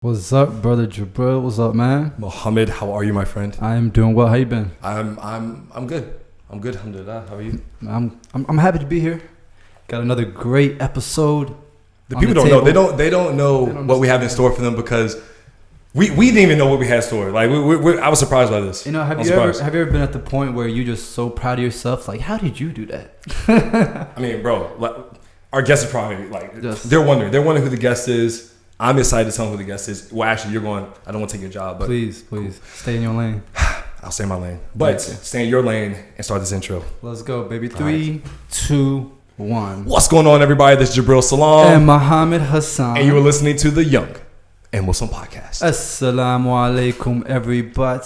What's up, brother Jabril? What's up, man? Mohammed, how are you, my friend? I am doing well. How you been? I'm good. I'm good, alhamdulillah. How are you? I'm happy to be here. Got another great episode. The people don't know. They don't know what we have in store for them because we didn't even know what we had in store. Like I was surprised by this. You know, have you ever been at the point where you just so proud of yourself? Like, how did you do that? I mean, bro, like, our guest is probably like they're wondering who the guest is. I'm excited to tell them who the guest is. Well, actually, you're going. I don't want to take your job, but please, stay in your lane. I'll stay in my lane, but stay in your lane and start this intro. Let's go, baby. 3, 2, 1. What's going on, everybody? This is Jabril Salam and Muhammad Hassan, and you are listening to the Young and Muslim Podcast. Asalaamu Alakum, everybody.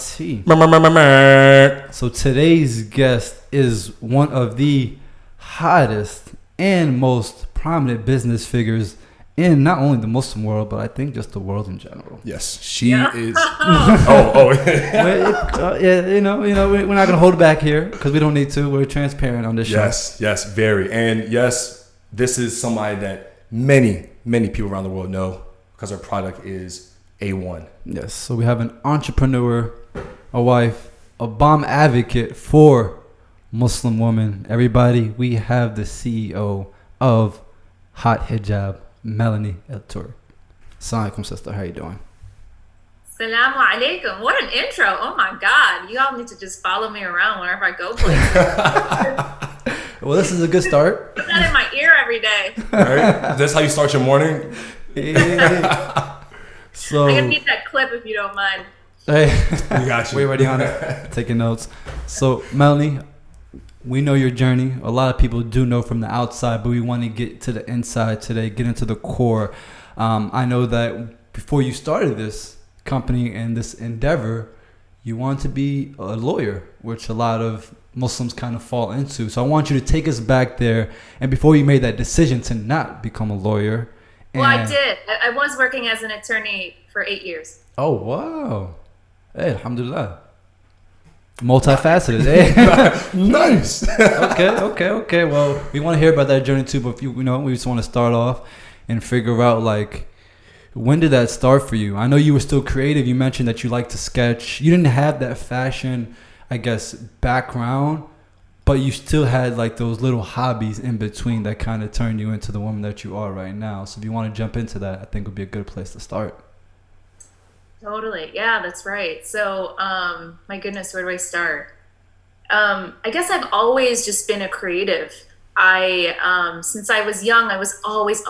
So today's guest is one of the hottest and most prominent business figures in not only the Muslim world, but I think just the world in general. Yes, she is. Yeah, you know, we're not gonna hold back here because we don't need to. We're transparent on this show. Yes, very, and yes, this is somebody that many people around the world know because her product is A1. Yes, so we have an entrepreneur, a wife, a bomb advocate for Muslim women. Everybody, we have the CEO of Haute Hijab, Melanie Elturk. Asalaamu Alakum, sister. How you doing? Asalaamu Alakum. What an intro. Oh my God. You all need to just follow me around wherever I go places. Well, this is a good start. Put that in my ear every day. All right. That's how you start your morning? Yeah. So, I can need that clip if you don't mind. Hey, we got you. We're ready on it. Taking notes. So, Melanie, we know your journey. A lot of people do know from the outside, but we want to get to the inside today, get into the core. I know that before you started this company and this endeavor, you wanted to be a lawyer, which a lot of Muslims kind of fall into. So I want you to take us back there. And before you made that decision to not become a lawyer. Well, I did. I was working as an attorney for 8 years. Oh, wow. Hey, alhamdulillah. Multifaceted, eh? Nice. Okay. Well, we want to hear about that journey too, but we just want to start off and figure out, like, when did that start for you? I know you were still creative. You mentioned that you like to sketch. You didn't have that fashion, I guess, background, but you still had like those little hobbies in between that kind of turned you into the woman that you are right now. So if you want to jump into that, I think would be a good place to start. Totally. Yeah, that's right. So, my goodness, where do I start? I guess I've always just been a creative. Since I was young, I was always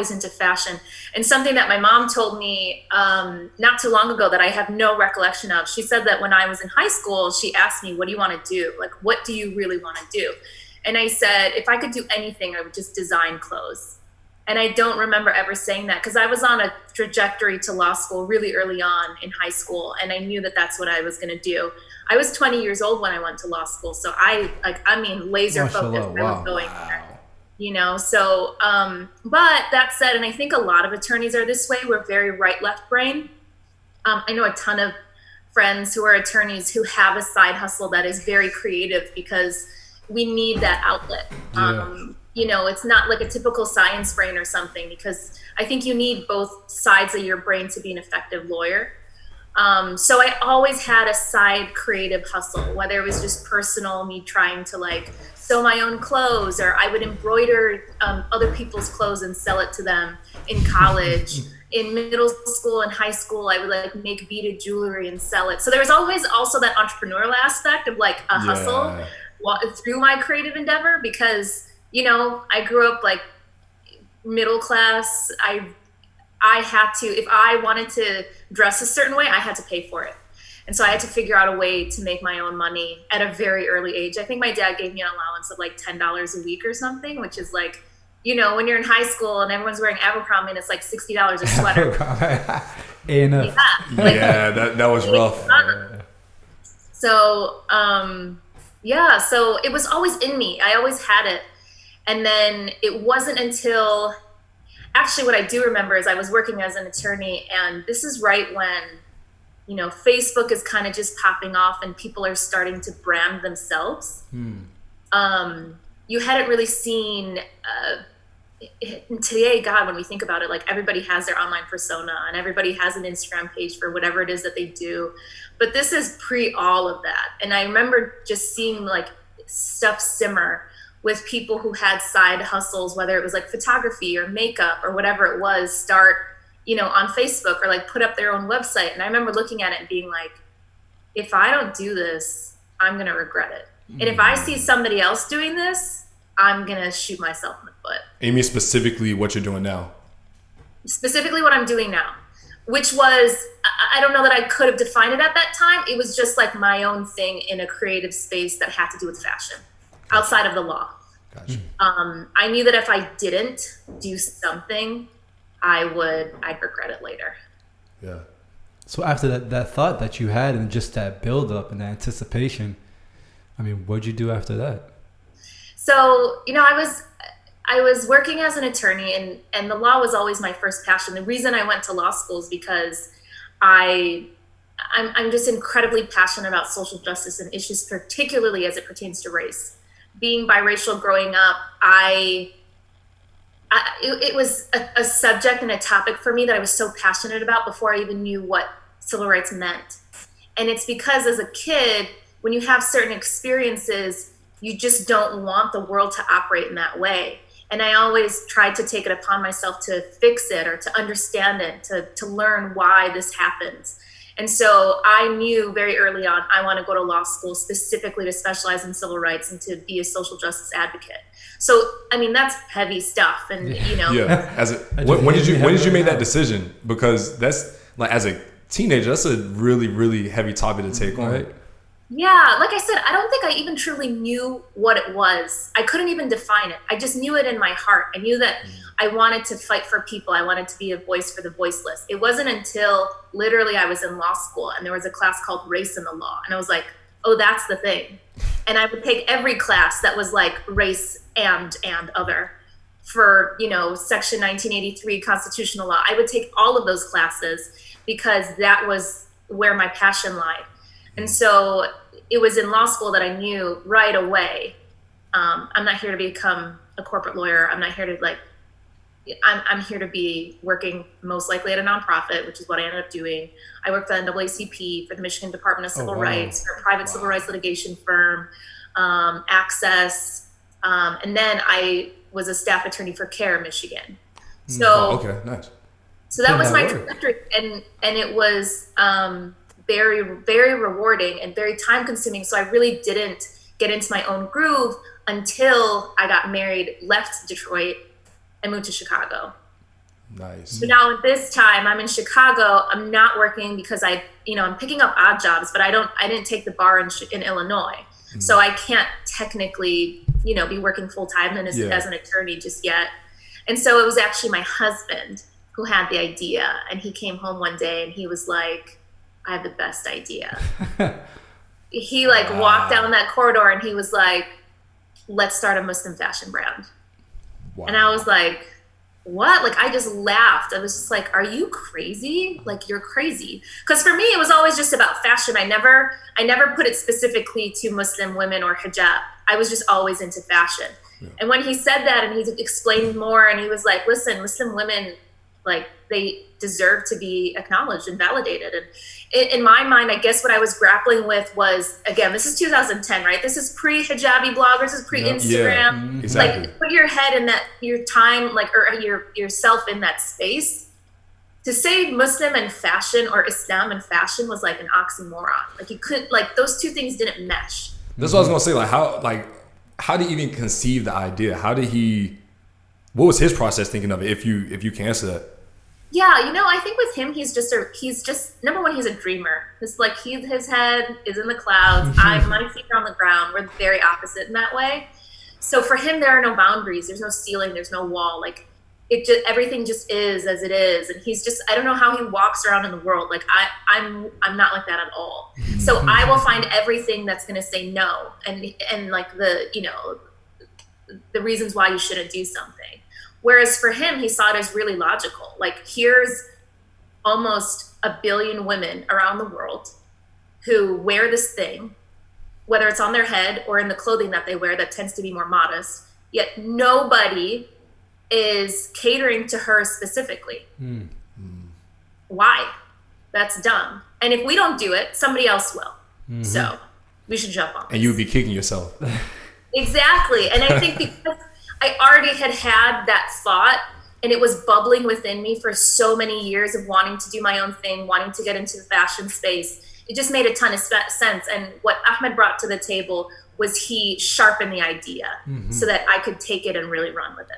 into fashion. And something that my mom told me not too long ago that I have no recollection of, she said that when I was in high school, she asked me, what do you want to do? Like, what do you really want to do? And I said, if I could do anything, I would just design clothes. And I don't remember ever saying that because I was on a trajectory to law school really early on in high school. And I knew that that's what I was going to do. I was 20 years old when I went to law school. So laser focused. Wow. I was going there, so, but that said, and I think a lot of attorneys are this way. We're very right, left brain. I know a ton of friends who are attorneys who have a side hustle that is very creative because we need that outlet. Yeah. It's not like a typical science brain or something because I think you need both sides of your brain to be an effective lawyer. So I always had a side creative hustle, whether it was just personal, me trying to like sew my own clothes, or I would embroider other people's clothes and sell it to them in college. In middle school and high school, I would like make beaded jewelry and sell it. So there was always also that entrepreneurial aspect of like a hustle through my creative endeavor because I grew up like middle class. I had to, if I wanted to dress a certain way, I had to pay for it. And so I had to figure out a way to make my own money at a very early age. I think my dad gave me an allowance of like $10 a week or something, which is like, when you're in high school and everyone's wearing Abercrombie and it's like $60 a sweater. That was rough. So, so it was always in me. I always had it. And then it wasn't until, actually what I do remember is I was working as an attorney, and this is right when, Facebook is kind of just popping off and people are starting to brand themselves. You hadn't really seen today, God, when we think about it, like everybody has their online persona and everybody has an Instagram page for whatever it is that they do. But this is pre all of that. And I remember just seeing like stuff simmer with people who had side hustles, whether it was like photography or makeup or whatever it was, start, on Facebook or like put up their own website. And I remember looking at it and being like, if I don't do this, I'm going to regret it. And if I see somebody else doing this, I'm going to shoot myself in the foot. You mean specifically what you're doing now? Specifically what I'm doing now, which was, I don't know that I could have defined it at that time. It was just like my own thing in a creative space that had to do with fashion outside of the law. Gotcha. I knew that if I didn't do something, I'd regret it later. Yeah. So after that thought that you had and just that build up and the anticipation, I mean, what'd you do after that? So, I was working as an attorney and the law was always my first passion. The reason I went to law school is because I'm just incredibly passionate about social justice and issues, particularly as it pertains to race. Being biracial growing up, it was a subject and a topic for me that I was so passionate about before I even knew what civil rights meant. And it's because as a kid, when you have certain experiences, you just don't want the world to operate in that way. And I always tried to take it upon myself to fix it or to understand it, to learn why this happens. And so I knew very early on, I want to go to law school specifically to specialize in civil rights and to be a social justice advocate. So, I mean, that's heavy stuff. And, Yeah. When did you make that decision? Because that's like, as a teenager, that's a really, really heavy topic to take on. Right. Yeah, like I said, I don't think I even truly knew what it was. I couldn't even define it. I just knew it in my heart. I knew that I wanted to fight for people. I wanted to be a voice for the voiceless. It wasn't until literally I was in law school and there was a class called Race in the Law. And I was like, oh, that's the thing. And I would take every class that was like race and other for, Section 1983 constitutional law. I would take all of those classes because that was where my passion lied. And so it was in law school that I knew right away, I'm not here to become a corporate lawyer. I'm not here to I'm here to be working most likely at a nonprofit, which is what I ended up doing. I worked at NAACP for the Michigan Department of Civil Rights, for a private civil rights litigation firm, Access. And then I was a staff attorney for CARE Michigan. So, okay, nice. So that was my trajectory. And it was, very, very rewarding and very time consuming. So I really didn't get into my own groove until I got married, left Detroit, and moved to Chicago. Nice. So now at this time I'm in Chicago. I'm not working because I'm picking up odd jobs, but I didn't take the bar in Illinois. Mm-hmm. So I can't technically, be working full time as an attorney just yet. And so it was actually my husband who had the idea, and he came home one day and he was like, I have the best idea. He walked down that corridor and he was like, let's start a Muslim fashion brand. Wow. And I was like, what? I just laughed. I was just like, are you crazy? You're crazy. Because for me, it was always just about fashion. I never put it specifically to Muslim women or hijab. I was just always into fashion. Yeah. And when he said that and he explained more and he was like, listen, Muslim women, they deserve to be acknowledged and validated. And in my mind, I guess what I was grappling with was, again, this is 2010, right? This is pre-hijabi bloggers, this is pre-Instagram. Yeah, exactly. Put your head in that, your time, or yourself in that space. To say Muslim and fashion or Islam and fashion was like an oxymoron. You couldn't, those two things didn't mesh. That's what I was gonna say. How did he even conceive the idea? What was his process thinking of it? If you can answer that. Yeah, I think with him, he's just number one, he's a dreamer. His head is in the clouds. My feet are on the ground. We're very opposite in that way. So for him, there are no boundaries. There's no ceiling. There's no wall. Everything just is as it is. And he's just, I don't know how he walks around in the world. I'm not like that at all. So I will find everything that's going to say no. And the reasons why you shouldn't do something. Whereas for him, he saw it as really logical. Here's almost 1 billion women around the world who wear this thing, whether it's on their head or in the clothing that they wear that tends to be more modest, yet nobody is catering to her specifically. Why? That's dumb. And if we don't do it, somebody else will. So we should jump on this. And you would be kicking yourself. Exactly. And I think because I already had that thought, and it was bubbling within me for so many years of wanting to do my own thing, wanting to get into the fashion space, it just made a ton of sense. And what Ahmed brought to the table was he sharpened the idea so that I could take it and really run with it.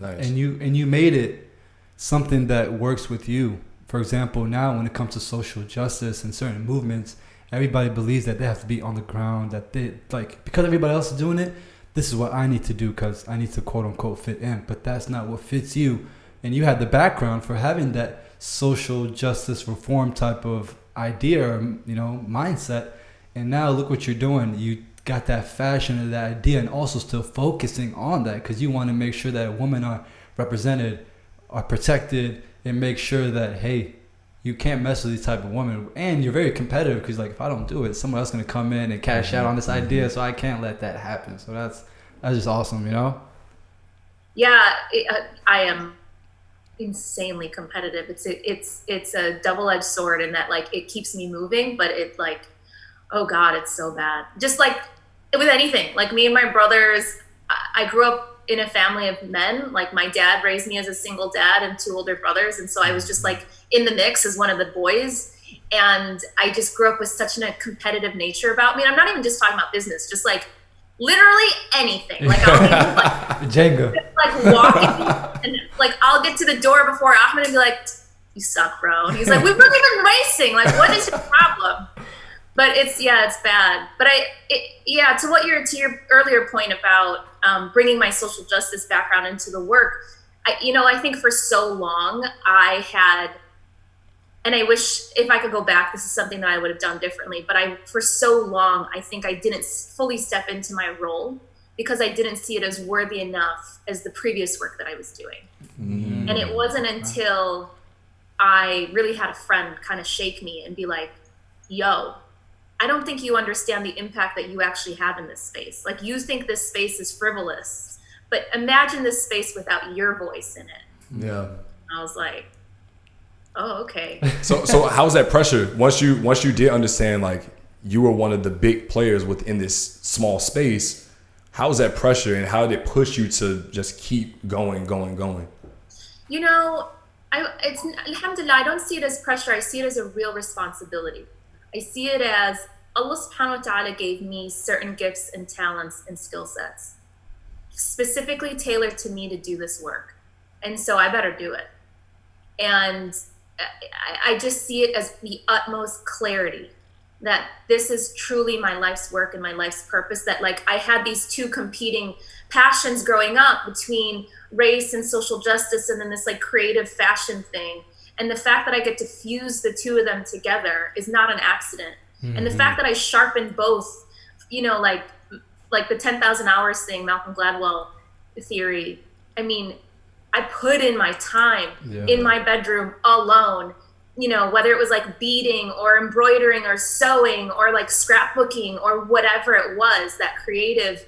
Nice. And you made it something that works with you. For example, now when it comes to social justice and certain movements, everybody believes that they have to be on the ground, that they like, because everybody else is doing it, this is what I need to do because I need to quote unquote fit in. But that's not what fits you. And you had the background for having that social justice reform type of idea or, mindset. And now look what you're doing. You got that fashion and that idea, and also still focusing on that because you want to make sure that women are represented, are protected, and make sure that, hey, you can't mess with these type of women. And you're very competitive because, like, if I don't do it, someone else is going to come in and cash out on this idea, so I can't let that happen. So that's just awesome, Yeah, I am insanely competitive. It's a double-edged sword in that, like, it keeps me moving, but it, like, oh God, it's so bad. Just like with anything, like me and my brothers, I grew up in a family of men. Like my dad raised me as a single dad and 2 older brothers. And so I was just like in the mix as one of the boys. And I just grew up with such a competitive nature about me. And I'm not even just talking about business, just like literally anything. Like I'll be like, Jenga. Like walking and like I'll get to the door before Ahmed and be like, you suck, bro. And he's like, we weren't even racing. Like, what is your problem? But it's bad. But to your earlier point about bringing my social justice background into the work, I think for so long I had, and I wish if I could go back, this is something that I would have done differently. But for so long, I think I didn't fully step into my role because I didn't see it as worthy enough as the previous work that I was doing. And it wasn't until I really had a friend kind of shake me and be like, yo, I don't think you understand the impact that you actually have in this space. Like you think this space is frivolous, but imagine this space without your voice in it. Yeah. I was like, oh, okay. So how's that pressure? Once you did understand, like you were one of the big players within this small space, how's that pressure and how did it push you to just keep going? It's alhamdulillah, I don't see it as pressure. I see it as a real responsibility. I see it as Allah subhanahu wa ta'ala gave me certain gifts and talents and skill sets specifically tailored to me to do this work. And so I better do it. And I just see it as the utmost clarity that this is truly my life's work and my life's purpose, that like I had these 2 competing passions growing up between race and social justice and then this like creative fashion thing. And the fact that I get to fuse the 2 of them together is not an accident. And the fact that I sharpened both, like the 10,000 hours thing, Malcolm Gladwell theory. I mean, I put in my time in my bedroom alone, whether it was like beading or embroidering or sewing or like scrapbooking or whatever it was, that creative,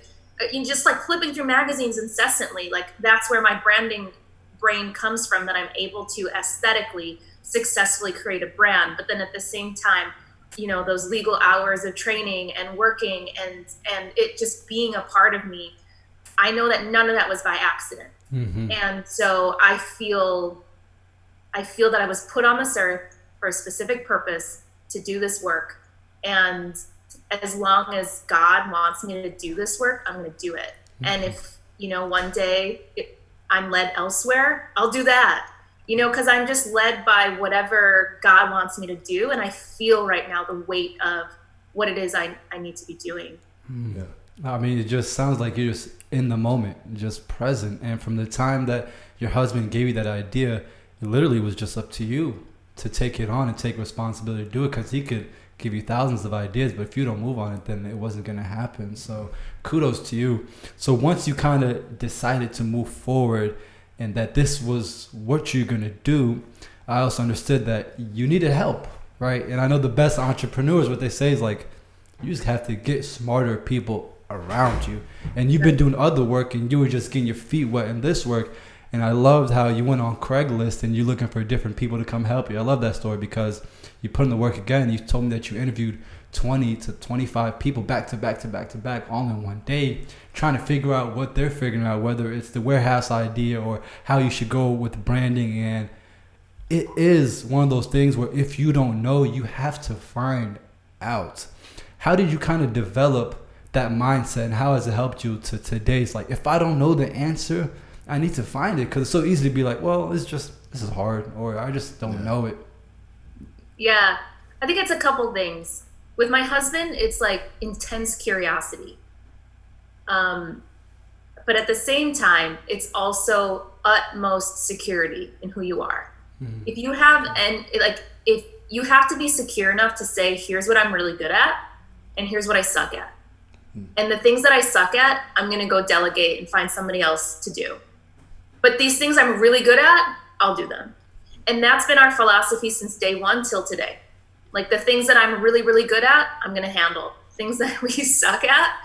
just like flipping through magazines incessantly. Like that's where my branding brain comes from, that I'm able to aesthetically successfully create a brand. But then at the same time, those legal hours of training and working and it just being a part of me, I know that none of that was by accident. And so I feel that I was put on this earth for a specific purpose to do this work. And as long as God wants me to do this work, I'm going to do it. And if, one day I'm led elsewhere, I'll do that, because I'm just led by whatever God wants me to do. And I feel right now the weight of what it is I need to be doing. Yeah. I mean, it just sounds like you're just in the moment, just present. And from the time that your husband gave you that idea, it literally was just up to you to take it on and take responsibility to do it, because he could give you thousands of ideas, but if you don't move on it, then it wasn't going to happen. So kudos to you. So once you kind of decided to move forward and that this was what you're going to do, I also understood that you needed help, right? And I know the best entrepreneurs, what they say is like, you just have to get smarter people around you. And you've been doing other work and you were just getting your feet wet in this work. And I loved how you went on Craigslist and you're looking for different people to come help you. I love that story because you put in the work again. You told me that you interviewed 20 to 25 people back to back to back to back all in one day, trying to figure out what they're figuring out, whether it's the warehouse idea or how you should go with branding. And it is one of those things where if you don't know, you have to find out. How did you kind of develop that mindset, and how has it helped you to today's, like, if I don't know the answer, I need to find it? Because it's so easy to be like, well, this is hard, or I just don't know it. Yeah, I think it's a couple things. With my husband, it's like intense curiosity. But at the same time, it's also utmost security in who you are. Mm-hmm. If you have to be secure enough to say, here's what I'm really good at, and here's what I suck at. Mm-hmm. And the things that I suck at, I'm going to go delegate and find somebody else to do. But these things I'm really good at, I'll do them. And that's been our philosophy since day one till today. Like, the things that I'm really, really good at, I'm going to handle. Things that we suck at,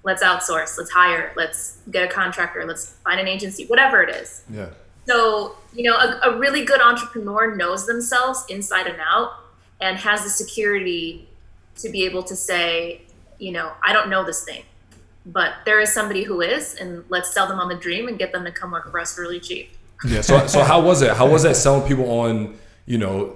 let's outsource, let's hire, let's get a contractor, let's find an agency, whatever it is. Yeah. So, a really good entrepreneur knows themselves inside and out and has the security to be able to say, I don't know this thing, but there is somebody who is, and let's sell them on the dream and get them to come work for us really cheap. Yeah. So how was it? How was that selling people on,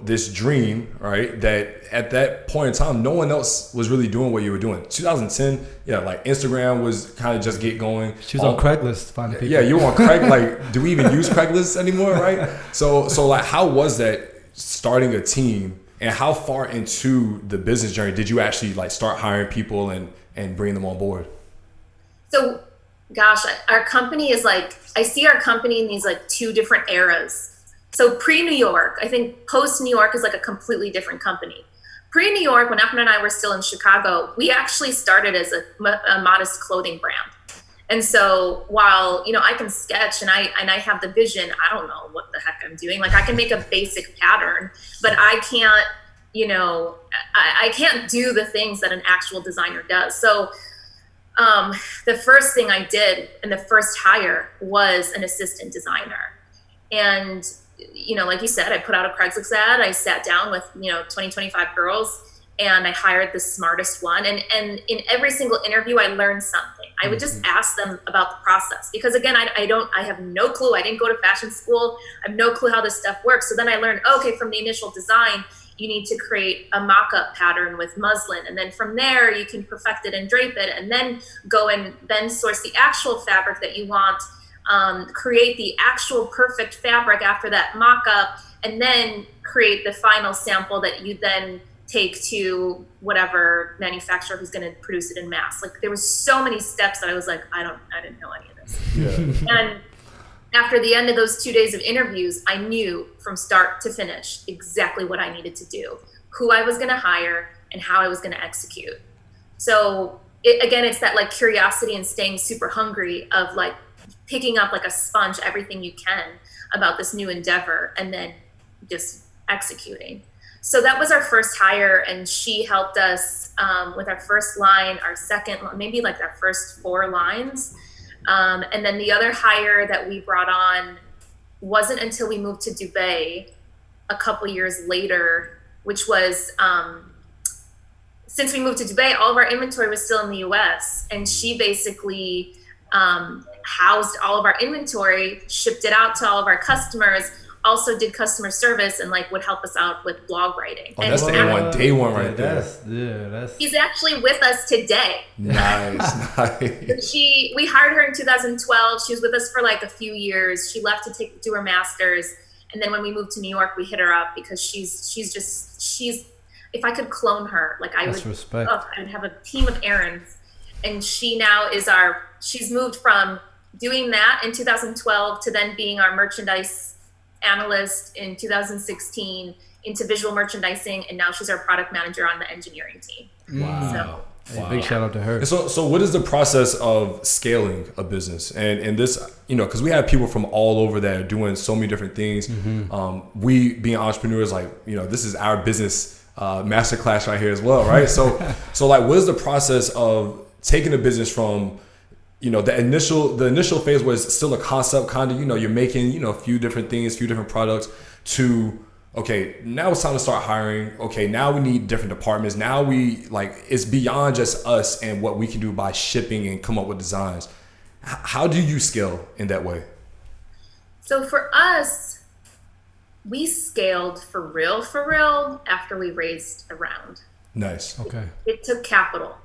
this dream, right? That at that point in time, no one else was really doing what you were doing. 2010, like Instagram was kind of just get going. She was on Craigslist finding people. Yeah, you were on Craigslist. Like, do we even use Craigslist anymore, right? So like, how was that starting a team, and how far into the business journey did you actually like start hiring people and bring them on board? So, gosh, our company is like, I see our company in these like two different eras. So pre-New York, I think post-New York is like a completely different company. Pre-New York, when Ahmed and I were still in Chicago, we actually started as a modest clothing brand. And so while, I can sketch and I have the vision, I don't know what the heck I'm doing. Like, I can make a basic pattern, but I can't, I can't do the things that an actual designer does. So the first thing I did and the first hire was an assistant designer. And like you said, I put out a Craigslist ad. I sat down with, 20, 25 girls, and I hired the smartest one. And in every single interview, I learned something. I would just ask them about the process, because again, I have no clue. I didn't go to fashion school. I have no clue how this stuff works. So then I learned, okay, from the initial design, you need to create a mock-up pattern with muslin. And then from there, you can perfect it and drape it, and then go and then source the actual fabric that you want. Create the actual perfect fabric after that mock-up, and then create the final sample that you then take to whatever manufacturer who's going to produce it in mass. Like, there was so many steps that I was like, I didn't know any of this. Yeah. And after the end of those 2 days of interviews, I knew from start to finish exactly what I needed to do, who I was going to hire, and how I was going to execute. So it's that like curiosity and staying super hungry of like picking up like a sponge everything you can about this new endeavor, and then just executing. So that was our first hire, and she helped us with our first line, our second, maybe like our first 4 lines. And then the other hire that we brought on wasn't until we moved to Dubai a couple years later, which was, since we moved to Dubai, all of our inventory was still in the US, and she basically housed all of our inventory, shipped it out to all of our customers, also did customer service, and like would help us out with blog writing. Oh, that's day one right there. That's She's actually with us today. Nice. We hired her in 2012. She was with us for like a few years. She left to do her master's, and then when we moved to New York, we hit her up because she's if I could clone her, like I would. Respect. I'd have a team of errands. And she now is she's moved from doing that in 2012 to then being our merchandise analyst in 2016 into visual merchandising. And now she's our product manager on the engineering team. Wow. So, big shout out to her. So what is the process of scaling a business? And this, because we have people from all over that are doing so many different things. Mm-hmm. We being entrepreneurs, like, this is our business masterclass right here as well, right? So like, what is the process of taking a business from, the initial phase was still a concept, kind of, you're making, a few different things, few different products, to, okay, now it's time to start hiring. Okay, now we need different departments. Now it's beyond just us and what we can do by shipping and come up with designs. How do you scale in that way? So for us, we scaled for real after we raised a round. Nice. Okay. It took capital.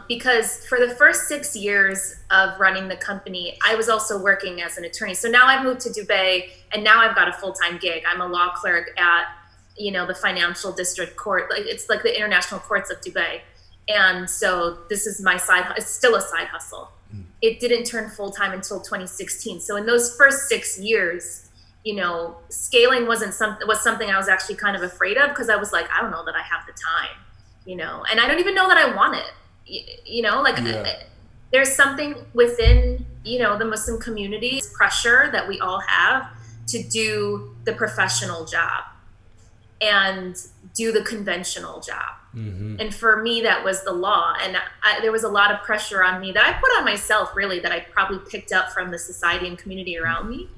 Because for the first 6 years of running the company, I was also working as an attorney. So now I've moved to Dubai, and now I've got a full-time gig. I'm a law clerk at, the financial district court. It's like the international courts of Dubai. And so this is my it's still a side hustle. It didn't turn full-time until 2016. So in those first 6 years, scaling was something I was actually kind of afraid of, because I was like, I don't know that I have the time, and I don't even know that I want it. There's something within, the Muslim community, pressure that we all have to do the professional job and do the conventional job. Mm-hmm. And for me, that was the law. And there was a lot of pressure on me that I put on myself, really, that I probably picked up from the society and community around me,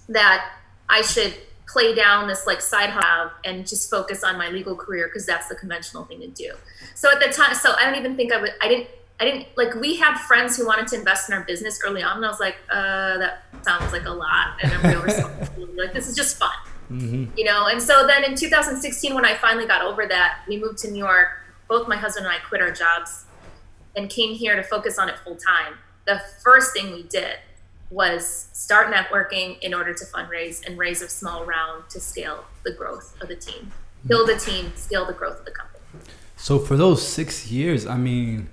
that I should play down this side hustle and just focus on my legal career, because that's the conventional thing to do. So at the time, I don't even think I didn't we had friends who wanted to invest in our business early on, and I was like, that sounds like a lot, and I'm real responsible. This is just fun. Mm-hmm. And so then in 2016, when I finally got over that, we moved to New York. Both my husband and I quit our jobs and came here to focus on it full time. The first thing we did was start networking in order to fundraise and raise a small round to scale the growth of the team, build a team, scale the growth of the company. So for those 6 years, I mean,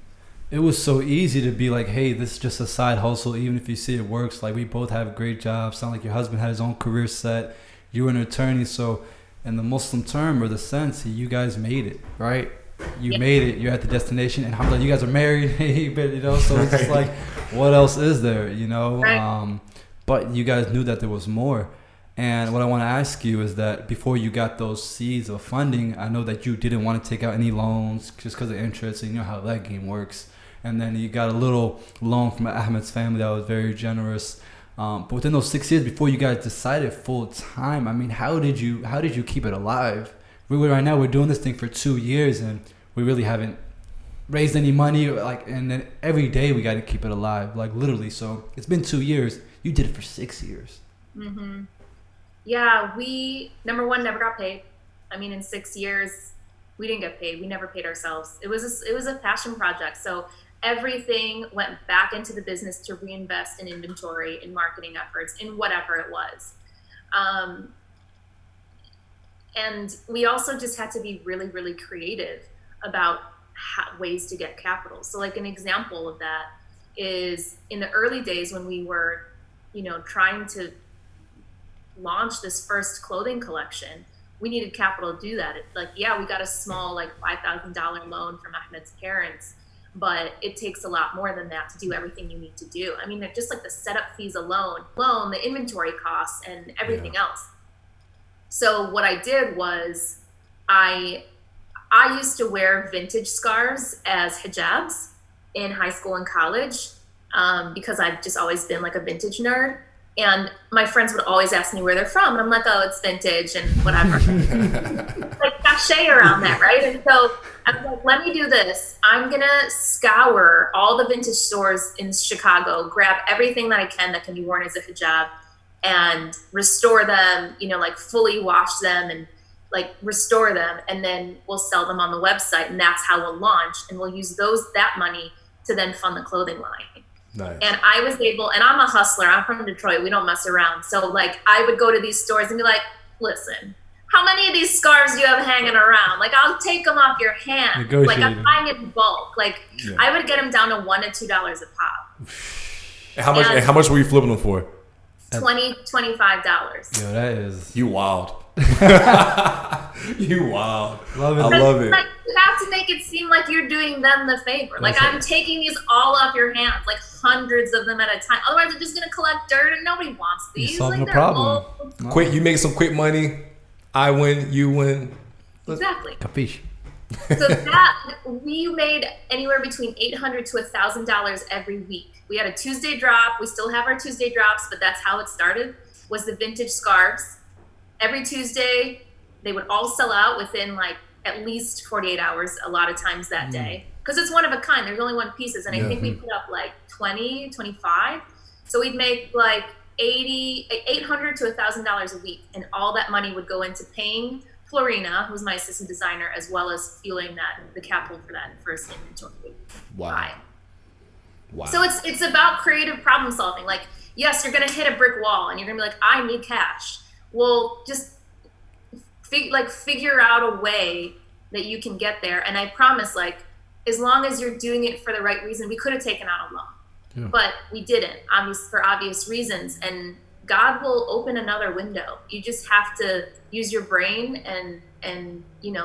it was so easy to be like, hey, this is just a side hustle, even if you see it works. Like, we both have great jobs. Sound like your husband had his own career set. You were an attorney. So in the Muslim term or the sense, you guys made it, right? You made it. You're at the destination, and alhamdulillah, you guys are married. So it's just like, what else is there, Right. But you guys knew that there was more. And what I want to ask you is that before you got those seeds of funding, I know that you didn't want to take out any loans just because of interest, and you know how that game works. And then you got a little loan from Ahmed's family that was very generous. But within those 6 years before you guys decided full time, I mean, how did you keep it alive? Right now we're doing this thing for 2 years, and we really haven't raised any money. And then every day we got to keep it alive, literally. So it's been 2 years. You did it for 6 years. Mm-hmm. Yeah, we number one never got paid. I mean, in 6 years, we didn't get paid. We never paid ourselves. It was a passion project. So everything went back into the business to reinvest in inventory, in marketing efforts, in whatever it was. And we also just had to be really, really creative about ways to get capital. So an example of that is in the early days when we were, trying to launch this first clothing collection, we needed capital to do that. We got a small $5,000 loan from Ahmed's parents, but it takes a lot more than that to do everything you need to do. I mean, they're just the setup fees alone, the inventory costs and everything else. So what I did was I used to wear vintage scarves as hijabs in high school and college, because I've just always been a vintage nerd. And my friends would always ask me where they're from. And I'm like, oh, it's vintage and whatever. Cachet around that, right? And so I was like, let me do this. I'm going to scour all the vintage stores in Chicago, grab everything that I can that can be worn as a hijab, and restore them, fully wash them and restore them. And then we'll sell them on the website. And that's how we'll launch. And we'll use that money to then fund the clothing line. Nice. And I was able, and I'm a hustler. I'm from Detroit. We don't mess around. So I would go to these stores and be like, listen, how many of these scarves do you have hanging around? I'll take them off your hand. I'm buying it in bulk. I would get them down to $1 to $2 a pop. And how much were you flipping them for? $20, $25. Yo, that is... You wild. You wild. Love it. I love it. You have to make it seem like you're doing them the favor. I'm taking these all off your hands, hundreds of them at a time. Otherwise, they're just going to collect dirt and nobody wants these. You solve the problem. No. Quick, you make some quick money. I win, you win. Exactly. Capiche. So that we made anywhere between $800 to $1,000 every week. We had a Tuesday drop. We still have our Tuesday drops, but that's how it started. Was the vintage scarves. Every Tuesday, they would all sell out within like at least 48 hours. A lot of times that day, because it's one of a kind. There's only one pieces, and I think we put up like 20, 25. So we'd make like $800 to $1,000 a week, and all that money would go into paying Florina, who's my assistant designer, as well as fueling the capital for that first inventory. Wow. So it's about creative problem solving. Like, yes, you're gonna hit a brick wall, and you're gonna be like, I need cash. Well, just figure out a way that you can get there. And I promise, like, as long as you're doing it for the right reason, we could have taken out a loan, but we didn't, for obvious reasons. And God will open another window. You just have to use your brain and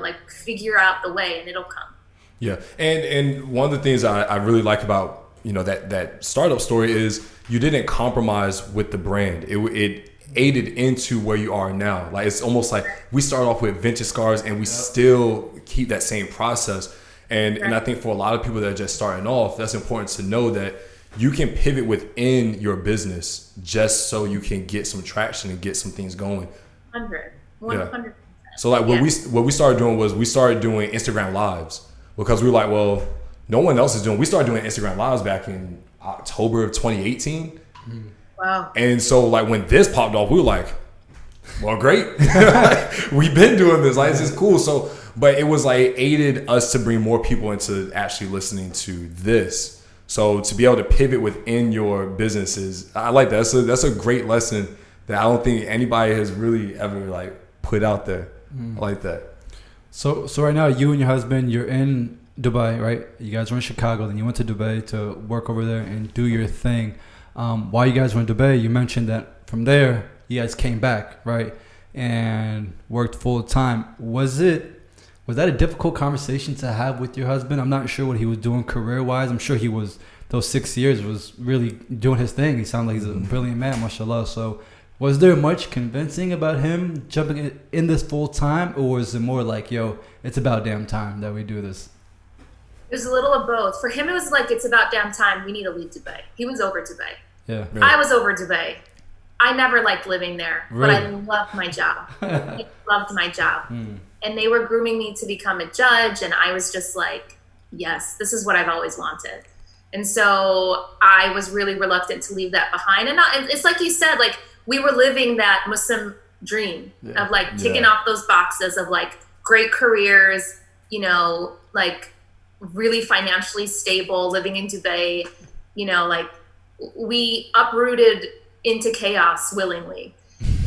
like figure out the way, and it'll come. Yeah. And one of the things I really like about, that startup story is you didn't compromise with the brand. It aided into where you are now. Like, it's almost like we start off with vintage scarves and we still keep that same process. And I think for a lot of people that are just starting off, that's important to know that you can pivot within your business just so you can get some traction and get some things going. 100%. So like what we started doing was we started doing Instagram lives, because we were like, well, no one else is doing. We started doing Instagram lives back in October of 2018. Wow. And so like when this popped off, we were like, well, great. We've been doing this. Like, this is cool. So, but it was like aided us to bring more people into actually listening to this. So to be able to pivot within your businesses, I like that. That's a great lesson that I don't think anybody has really ever like put out there. I like that. So right now, you and your husband, you're in Dubai, right? You guys were in Chicago, then you went to Dubai to work over there and do your thing. While you guys were in Dubai, you mentioned that from there, you guys came back, right? And worked full time. Was that a difficult conversation to have with your husband? I'm not sure what he was doing career-wise. I'm sure he was, those 6 years was really doing his thing. He sounded like he's a brilliant man, mashallah. So was there much convincing about him jumping in this full time, or was it more like, yo, it's about damn time that we do this? It was a little of both. For him, it was like, it's about damn time. We need to leave Dubai. He was over Dubai. Yeah. I was over Dubai. I never liked living there, really? But I loved my job. I loved my job. And they were grooming me to become a judge. And I was just like, yes, this is what I've always wanted. And so I was really reluctant to leave that behind. And it's like you said, like, we were living that Muslim dream of like ticking off those boxes of like great careers, like really financially stable, living in Dubai, like we uprooted into chaos willingly,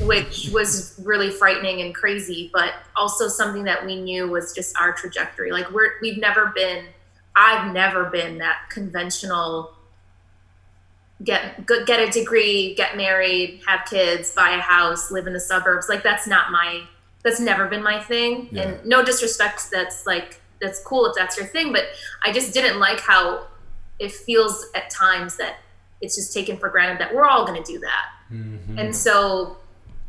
which was really frightening and crazy, but also something that we knew was just our trajectory. Like I've never been that conventional, get a degree, get married, have kids, buy a house, live in the suburbs. Like that's never been my thing. Yeah. And no disrespect, that's cool if that's your thing, but I just didn't like how it feels at times that it's just taken for granted that we're all going to do that. Mm-hmm. And so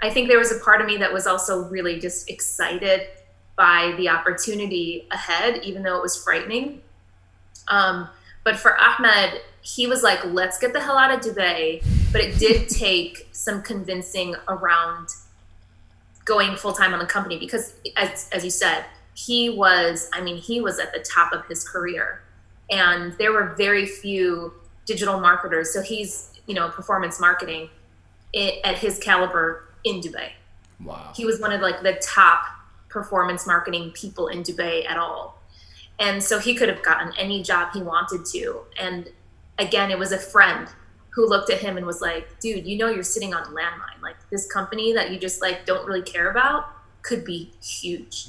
I think there was a part of me that was also really just excited by the opportunity ahead, even though it was frightening. But for Ahmed, he was like, let's get the hell out of Dubai. But it did take some convincing around going full-time on the company, because as you said, he was at the top of his career, and there were very few digital marketers. So he's, performance marketing at his caliber in Dubai. Wow. He was one of like the top performance marketing people in Dubai at all. And so he could have gotten any job he wanted to. And again, it was a friend who looked at him and was like, dude, you're sitting on a landmine. Like, this company that you just like don't really care about could be huge.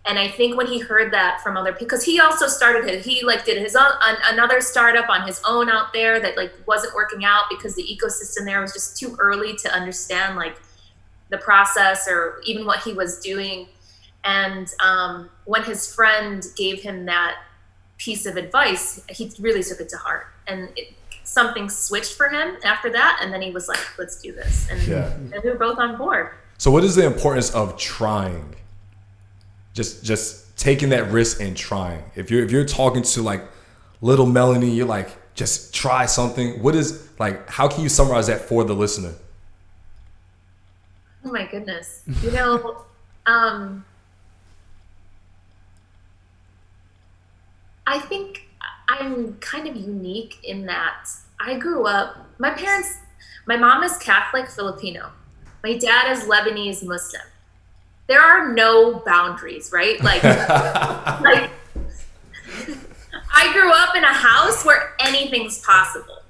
And I think when he heard that from other people, because he also did his own, another startup on his own out there that like wasn't working out because the ecosystem there was just too early to understand like the process or even what he was doing. And when his friend gave him that piece of advice, he really took it to heart, and something switched for him after that. And then he was like, let's do this. And we were both on board. So what is the importance of trying? just taking that risk and trying. If you're talking to like little Melanie, you're like, just try something. What is like? How can you summarize that for the listener? Oh my goodness. I think I'm kind of unique in that I grew up, my mom is Catholic Filipino. My dad is Lebanese Muslim. There are no boundaries, right? Like, I grew up in a house where anything's possible.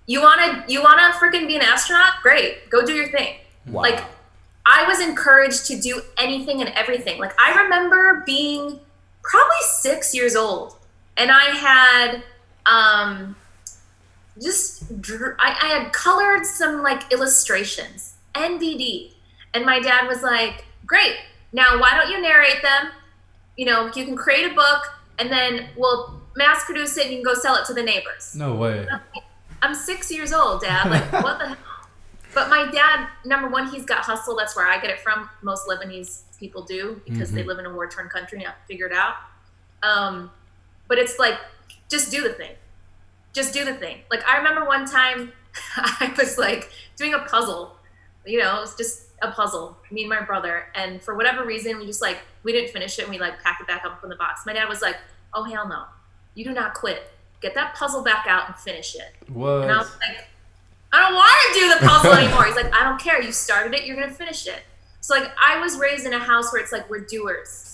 You wanna freaking be an astronaut? Great, go do your thing. Wow. Like, I was encouraged to do anything and everything. Like, I remember being probably 6 years old, and I had I had colored some like illustrations, NVD, and my dad was like, "Great, now why don't you narrate them? You can create a book, and then we'll mass produce it, and you can go sell it to the neighbors." No way. I'm 6 years old, Dad. Like, what the hell? But my dad, number one, he's got hustle. That's where I get it from. Most Lebanese people do, because they live in a war-torn country and have to figure it out. But it's like, just do the thing. Just do the thing. Like, I remember one time I was like doing a puzzle. It was just a puzzle, me and my brother. And for whatever reason, we didn't finish it, and we like packed it back up in the box. My dad was like, "Oh, hell no. You do not quit. Get that puzzle back out and finish it." What? And I was like, "I don't want to do the puzzle anymore." He's like, "I don't care. You started it. You're going to finish it." So like, I was raised in a house where it's like, we're doers.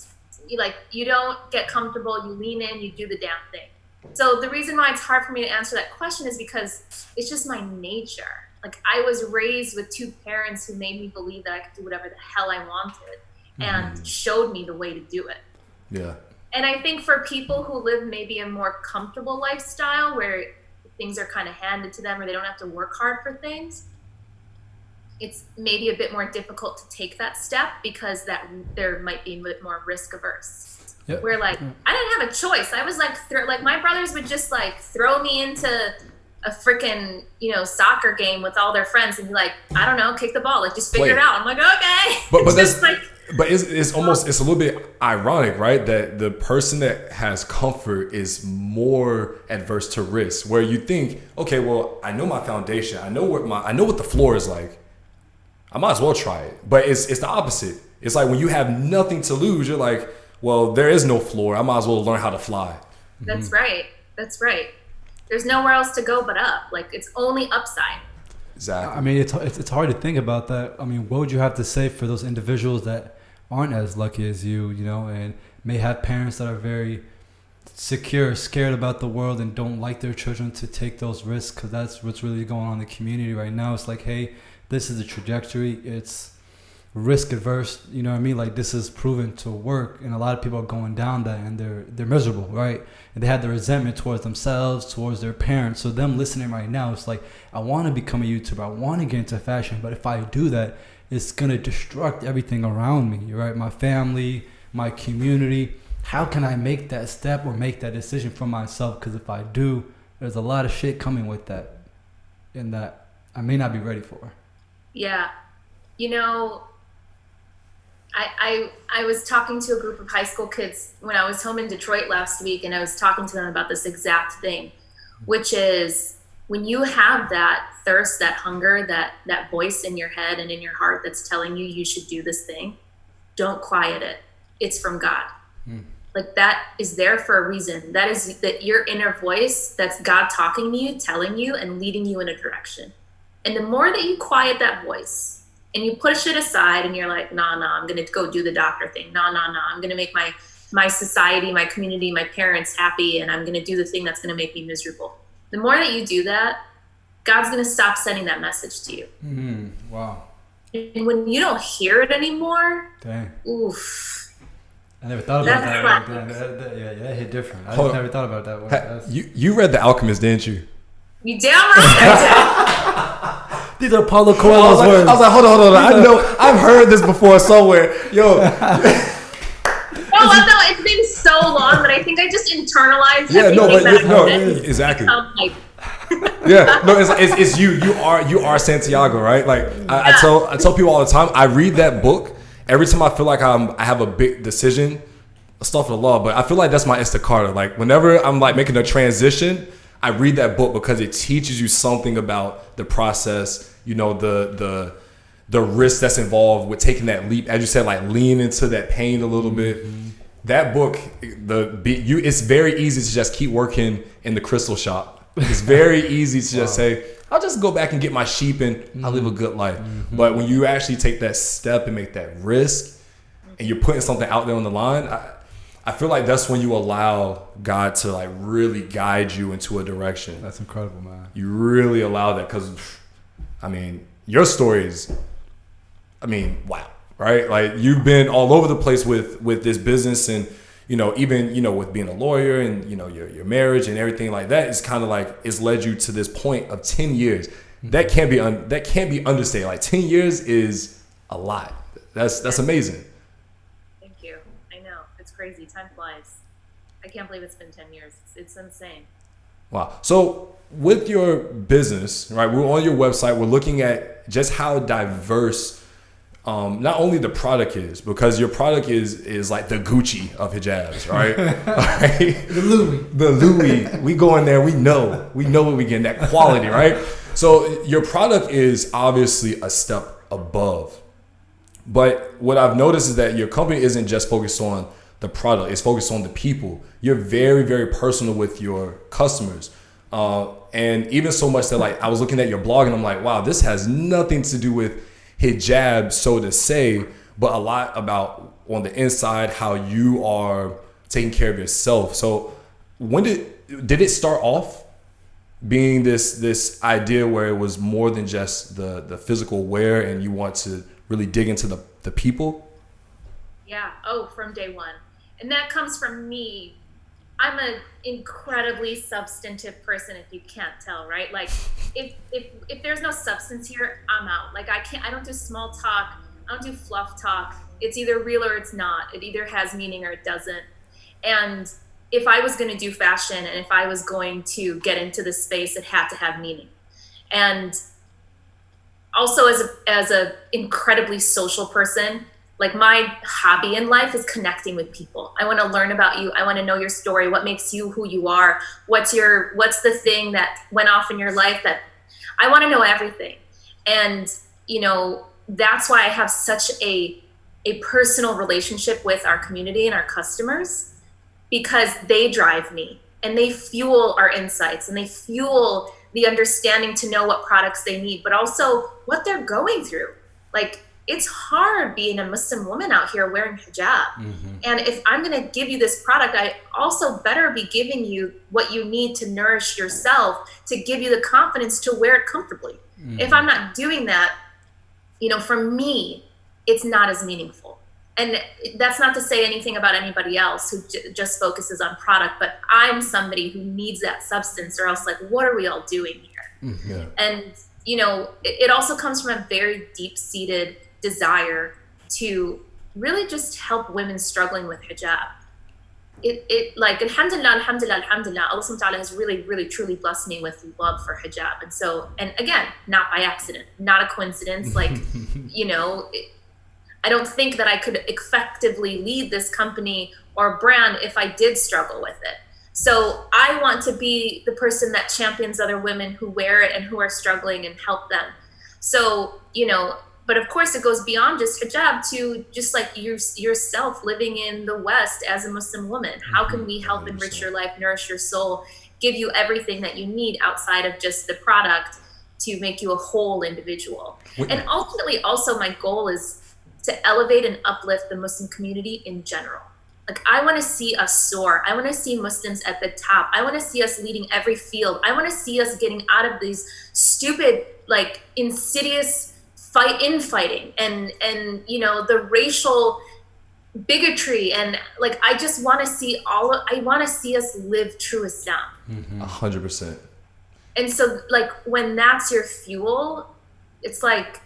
You don't get comfortable. You lean in, you do the damn thing. So the reason why it's hard for me to answer that question is because it's just my nature. Like, I was raised with two parents who made me believe that I could do whatever the hell I wanted and showed me the way to do it. Yeah. And I think for people who live maybe a more comfortable lifestyle where things are kind of handed to them or they don't have to work hard for things, it's maybe a bit more difficult to take that step because there might be a bit more risk averse. Yep. Where like, I didn't have a choice. I was like, my brothers would just like throw me into a freaking, soccer game with all their friends and be like, I don't know, kick the ball, like just figure it out. I'm like, okay. But that's like, but it's almost, it's a little bit ironic, right? That the person that has comfort is more adverse to risk. Where you think, okay, well, I know my foundation, I know what the floor is like. I might as well try it. But it's the opposite. It's like when you have nothing to lose, you're like, well, there is no floor. I might as well learn how to fly. That's right. That's right. There's nowhere else to go but up. Like, it's only upside. Exactly. I mean, it's hard to think about that. I mean, what would you have to say for those individuals that aren't as lucky as you, and may have parents that are very secure, scared about the world, and don't like their children to take those risks? Because that's what's really going on in the community right now. It's like, hey, this is a trajectory. It's risk adverse. You know what I mean? Like, this is proven to work, and a lot of people are going down that, and they're miserable, right? And they have the resentment towards themselves, towards their parents. So them listening right now, it's like, I want to become a YouTuber. I want to get into fashion, but if I do that, it's gonna destruct everything around me, right? My family, my community. How can I make that step or make that decision for myself? Because if I do, there's a lot of shit coming with that, and that I may not be ready for. Yeah. I was talking to a group of high school kids when I was home in Detroit last week, and I was talking to them about this exact thing, which is when you have that thirst, that hunger, that voice in your head and in your heart that's telling you should do this thing, don't quiet it. It's from God. Like, that is there for a reason. That is that your inner voice, that's God talking to you, telling you, and leading you in a direction. And the more that you quiet that voice and you push it aside and you're like, nah, I'm going to go do the doctor thing. Nah, I'm going to make my society, my community, my parents happy, and I'm going to do the thing that's going to make me miserable. The more that you do that, God's going to stop sending that message to you. Wow. And when you don't hear it anymore, dang. Oof. I never thought about that. Yeah, that hit different. I never thought about that. You read The Alchemist, didn't you? You damn right I did. These are Paulo Coelho's words. I was like, hold on. I know I've heard this before somewhere. Yo. No, it's been so long, but I think I just internalized everything exactly. Yeah, no, it's you. You are Santiago, right? Like, I tell people all the time. I read that book every time I feel like I have a big decision astaghfirullah, but I feel like that's my istikhara. Like whenever I'm like making a transition, I read that book because it teaches you something about the process, you know, the risk that's involved with taking that leap. As you said, like lean into that pain a little bit. That book, it's very easy to just keep working in the crystal shop. It's very easy to just say, I'll just go back and get my sheep and I'll live a good life. But when you actually take that step and make that risk and you're putting something out there on the line, I feel like that's when you allow God to like really guide you into a direction. That's incredible, man. You really allow that because, I mean, your story is, I mean, wow, right? Like you've been all over the place with this business and, you know, even, you know, with being a lawyer and, you know, your marriage and everything like that, it's kind of like it's led you to this point of 10 years. That can't be understated. Like 10 years is a lot. That's amazing. Crazy. Time flies. I can't believe it's been 10 years. It's insane. Wow. So with your business, right, we're on your website, we're looking at just how diverse not only the product is, because your product is like the Gucci of hijabs, right? Right? The Louis. We go in there, we know what we get, that quality, right? So your product is obviously a step above. But what I've noticed is that your company isn't just focused on the product, it's focused on the people. You're very, very personal with your customers. And even so much that like I was looking at your blog and I'm like, wow, this has nothing to do with hijab, so to say, but a lot about on the inside, how you are taking care of yourself. So when did it start off being this idea where it was more than just the physical wear and you want to really dig into the people? Yeah. Oh, from day one. And that comes from me. I'm an incredibly substantive person, if you can't tell, right? Like if there's no substance here, I'm out. Like I don't do small talk. I don't do fluff talk. It's either real or it's not. It either has meaning or it doesn't. And if I was going to do fashion and if I was going to get into this space, it had to have meaning. And also as a incredibly social person, like my hobby in life is connecting with people. I want to learn about you. I want to know your story. What makes you who you are? What's the thing that went off in your life that I want to know everything. And, you know, that's why I have such a personal relationship with our community and our customers, because they drive me and they fuel our insights and they fuel the understanding to know what products they need, but also what they're going through. Like, it's hard being a Muslim woman out here wearing hijab. And if I'm going to give you this product, I also better be giving you what you need to nourish yourself, to give you the confidence to wear it comfortably. If I'm not doing that, you know, for me, it's not as meaningful. And that's not to say anything about anybody else who just focuses on product, but I'm somebody who needs that substance, or else, like, what are we all doing here? Yeah. And, you know, it also comes from a very deep-seated desire to really just help women struggling with hijab. It like, alhamdulillah, Allah subhanahu wa ta'ala has really, really, truly blessed me with love for hijab. And so, and again, not by accident, not a coincidence. Like, you know, I don't think that I could effectively lead this company or brand if I did struggle with it. So I want to be the person that champions other women who wear it and who are struggling and help them. So, you know, but of course it goes beyond just hijab to just like yourself living in the West as a Muslim woman. How can we help enrich your life, nourish your soul, give you everything that you need outside of just the product to make you a whole individual? And ultimately also my goal is to elevate and uplift the Muslim community in general. Like, I want to see us soar. I want to see Muslims at the top. I want to see us leading every field. I want to see us getting out of these stupid, like, insidious infighting and you know, the racial bigotry, and like, I just want to see I want to see us live true Islam. 100%. And so, like, when that's your fuel, it's like,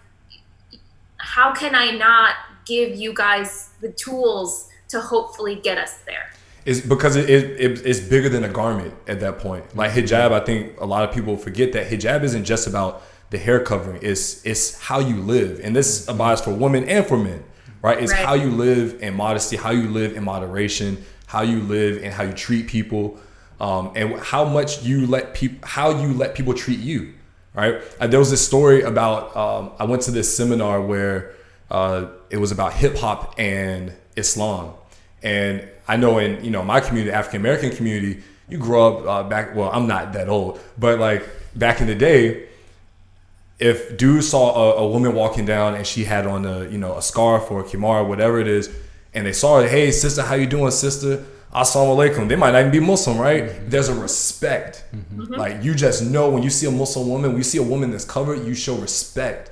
how can I not give you guys the tools to hopefully get us there? It's because it's bigger than a garment at that point. Like hijab, I think a lot of people forget that hijab isn't just about the hair covering. It's how you live. And this applies for women and for men, right? It's how you live in modesty, how you live in moderation, how you live and how you treat people, and how you let people treat you, right? There was this story about I went to this seminar where it was about hip hop and Islam, and I know in my community, African American community, you grow up back. Well, I'm not that old, but like back in the day, if dudes saw a woman walking down and she had on a scarf or a kimar, whatever it is, and they saw her, hey sister, how you doing, sister? Asalaamu Alakum. They might not even be Muslim, right? Mm-hmm. There's a respect. Mm-hmm. Like you just know when you see a Muslim woman, when you see a woman that's covered, you show respect.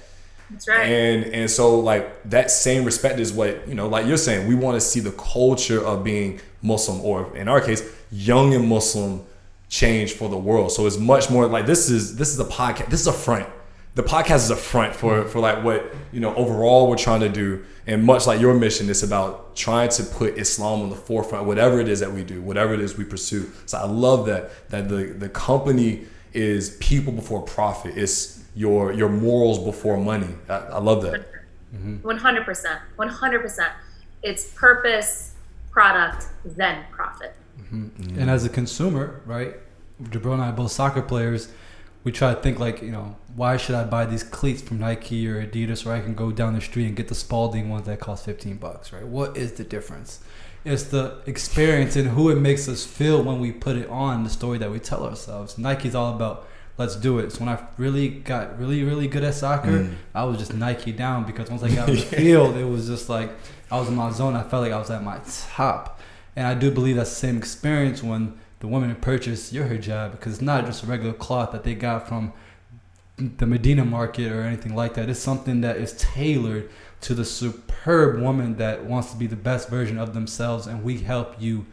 That's right. And so like that same respect is what, like you're saying, we want to see the culture of being Muslim, or in our case, young and Muslim, change for the world. So it's much more like this is a podcast. This is a front. The podcast is a front for like what, overall we're trying to do. And much like your mission, it's about trying to put Islam on the forefront, whatever it is that we do, whatever it is we pursue. So I love that the company is people before profit. It's your morals before money. I love that. 100%. It's purpose, product, then profit. Mm-hmm. And as a consumer, right? Jabril and I are both soccer players. We try to think like, why should I buy these cleats from Nike or Adidas, where I can go down the street and get the Spalding ones that cost $15, right? What is the difference? It's the experience and who it makes us feel when we put it on, the story that we tell ourselves. Nike's all about, let's do it. So when I really got really good at soccer, I was just Nike down, because once I got on the field, it was just like I was in my zone. I felt like I was at my top. And I do believe that's the same experience when the women purchase your hijab, because it's not just a regular cloth that they got from the Medina market or anything like that. It's something that is tailored to the superb woman that wants to be the best version of themselves, and we help you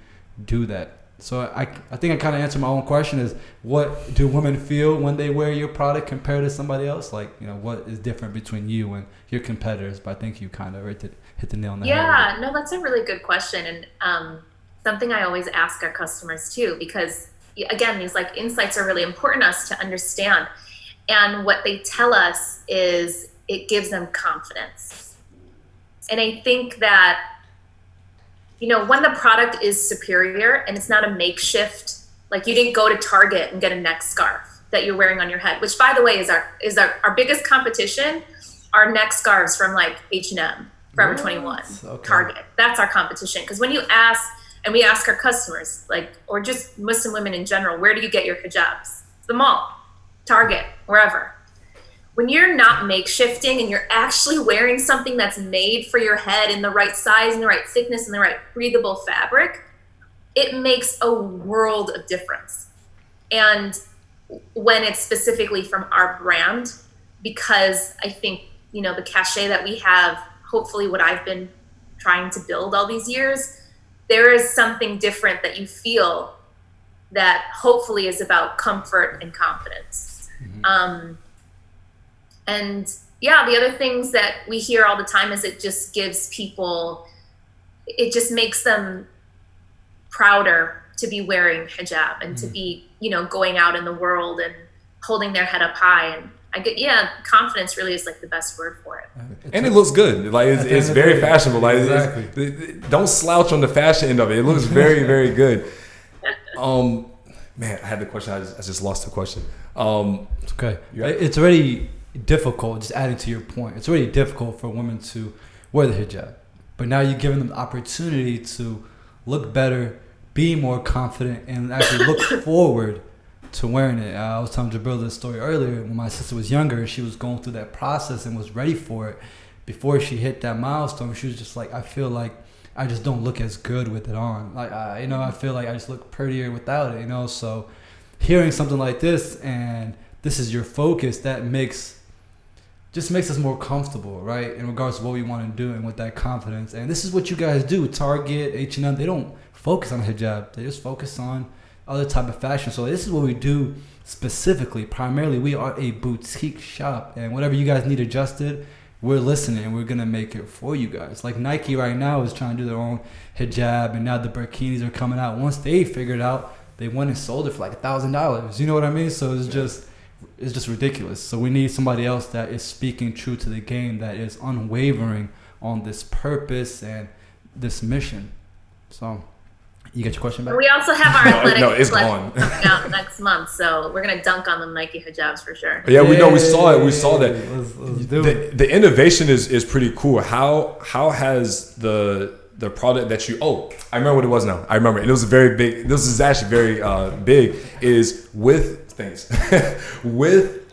do that. So I think I kind of answered my own question, is what do women feel when they wear your product compared to somebody else? Like, what is different between you and your competitors? But I think you kind of hit the nail on the head. Yeah, no, that's a really good question. And something I always ask our customers too, because again, these like insights are really important to us to understand. And what they tell us is it gives them confidence. And I think that, when the product is superior and it's not a makeshift, like you didn't go to Target and get a neck scarf that you're wearing on your head, which by the way is our biggest competition, are neck scarves from like H&M, Forever 21, okay. Target. That's our competition. Because when you ask, and we ask our customers, like, or just Muslim women in general, where do you get your hijabs? The mall, Target, wherever. When you're not makeshifting and you're actually wearing something that's made for your head in the right size and the right thickness and the right breathable fabric, it makes a world of difference. And when it's specifically from our brand, because I think, the cachet that we have, hopefully what I've been trying to build all these years, there is something different that you feel that hopefully is about comfort and confidence. Mm-hmm. And yeah, the other things that we hear all the time is it just gives people, it just makes them prouder to be wearing hijab and to be, going out in the world and holding their head up high. And confidence really is like the best word for it. And it looks good. Like it's very fashionable. Like exactly. Don't slouch on the fashion end of it. It looks very, very good. Man, I had the question. I just lost the question. It's okay. It's already difficult. Just adding to your point, it's already difficult for women to wear the hijab, but now you're giving them the opportunity to look better, be more confident, and actually look forward to wearing it. I was telling Jabril this story earlier. When my sister was younger, she was going through that process and was ready for it. Before she hit that milestone, she was just like, I feel like I just don't look as good with it on. Like, I feel like I just look prettier without it, So hearing something like this, and this is your focus, that makes us more comfortable, right? In regards to what we want to do and with that confidence. And this is what you guys do. Target, H&M, they don't focus on hijab. They just focus on other type of fashion. So this is what we do specifically. Primarily, we are a boutique shop, and whatever you guys need adjusted, we're listening and we're gonna make it for you guys. Like Nike right now is trying to do their own hijab, and now the bikinis are coming out. Once they figured out, they went and sold it for like $1,000. You know what I mean? So it's just ridiculous. So we need somebody else that is speaking true to the game, that is unwavering on this purpose and this mission. So, you get your question back? We also have our athletic it's gone. coming out next month, so we're gonna dunk on the Nike Hijabs for sure. Yeah, we know. We saw it. We saw that. Let's do it. The innovation is pretty cool. How has the product that you I remember what it was now. I remember it was very big. This is actually very big. Is with things with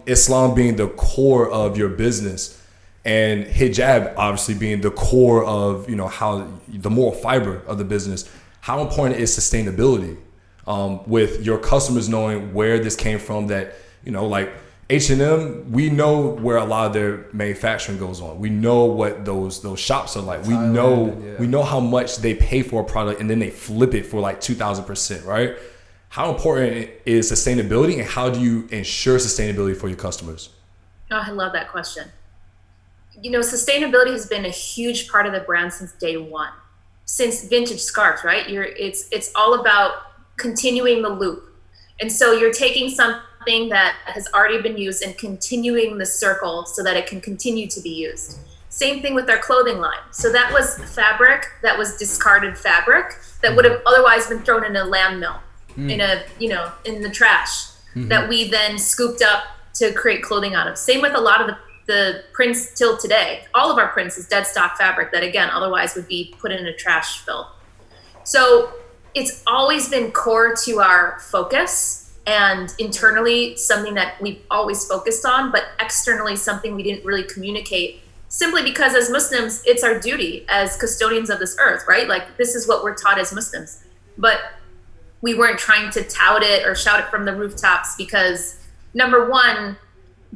Islam being the core of your business. And hijab obviously being the core of, how the moral fiber of the business. How important is sustainability with your customers knowing where this came from? That, like H&M, we know where a lot of their manufacturing goes on. We know what those shops are like. We know how much they pay for a product and then they flip it for like 2,000%, right? How important is sustainability, and how do you ensure sustainability for your customers? Oh, I love that question. Sustainability has been a huge part of the brand since day one, since vintage scarves, right? It's all about continuing the loop. And so you're taking something that has already been used and continuing the circle so that it can continue to be used. Same thing with our clothing line. So that was fabric that was discarded fabric that would have otherwise been thrown in a landfill, in the trash, that we then scooped up to create clothing out of. Same with a lot of the prints till today. All of our prints is dead stock fabric that, again, otherwise would be put in a trash fill. So it's always been core to our focus, and internally something that we've always focused on, but externally something we didn't really communicate, simply because as Muslims, it's our duty as custodians of this earth, right? Like, this is what we're taught as Muslims. But we weren't trying to tout it or shout it from the rooftops because, number one,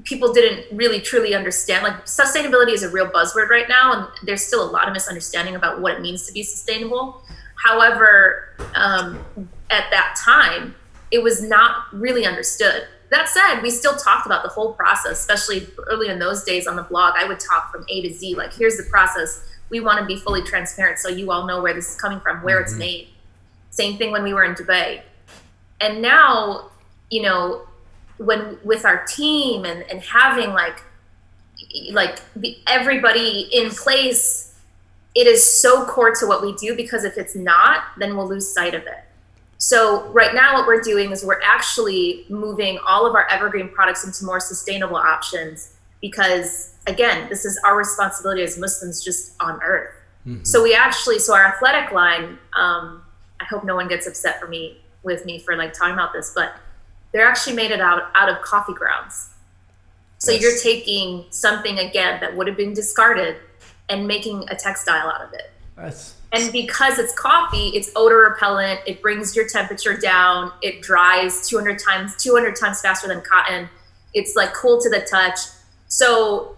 people didn't really truly understand. Like, sustainability is a real buzzword right now, and there's still a lot of misunderstanding about what it means to be sustainable. However, at that time, it was not really understood. That said, we still talked about the whole process, especially early in those days on the blog. I would talk from A to Z, like, here's the process. We want to be fully transparent so you all know where this is coming from, where it's made. Same thing when we were in Dubai. And now, when with our team and having everybody in place, it is so core to what we do, because if it's not, then we'll lose sight of it. So right now what we're doing is we're actually moving all of our evergreen products into more sustainable options, because again, this is our responsibility as Muslims just on earth. So our athletic line, I hope no one gets upset with me for talking about this, but they're actually made it out of coffee grounds. So you're taking something, again, that would have been discarded and making a textile out of it. And because it's coffee, it's odor repellent. It brings your temperature down. It dries 200 times faster than cotton. It's cool to the touch. So,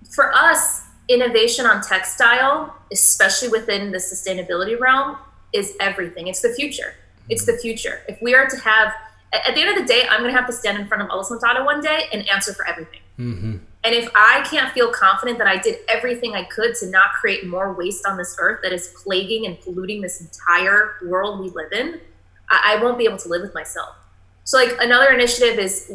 for us, innovation on textile, especially within the sustainability realm, is everything. It's the future. It's the future. If we are to have, at the end of the day, I'm going to have to stand in front of Allah subhanahu wa ta'ala one day and answer for everything. And if I can't feel confident that I did everything I could to not create more waste on this earth that is plaguing and polluting this entire world we live in, I won't be able to live with myself. So another initiative is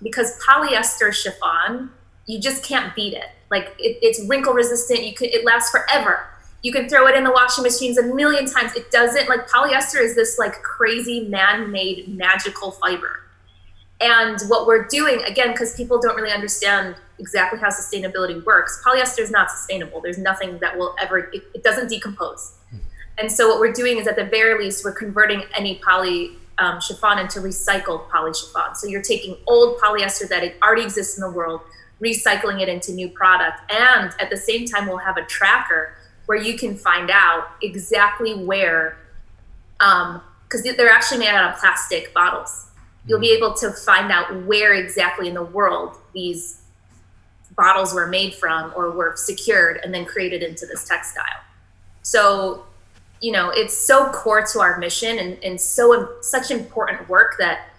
because polyester chiffon, you just can't beat it. It's wrinkle resistant. It lasts forever. You can throw it in the washing machines a million times. It doesn't, polyester is this crazy man-made magical fiber. And what we're doing, again, because people don't really understand exactly how sustainability works, polyester is not sustainable. There's nothing that will ever, it doesn't decompose. And so what we're doing is, at the very least, we're converting any poly chiffon into recycled poly chiffon. So you're taking old polyester that already exists in the world, recycling it into new product. And at the same time, we'll have a tracker where you can find out exactly where, because they're actually made out of plastic bottles. You'll be able to find out where exactly in the world these bottles were made from or were secured and then created into this textile. So, it's so core to our mission and such important work that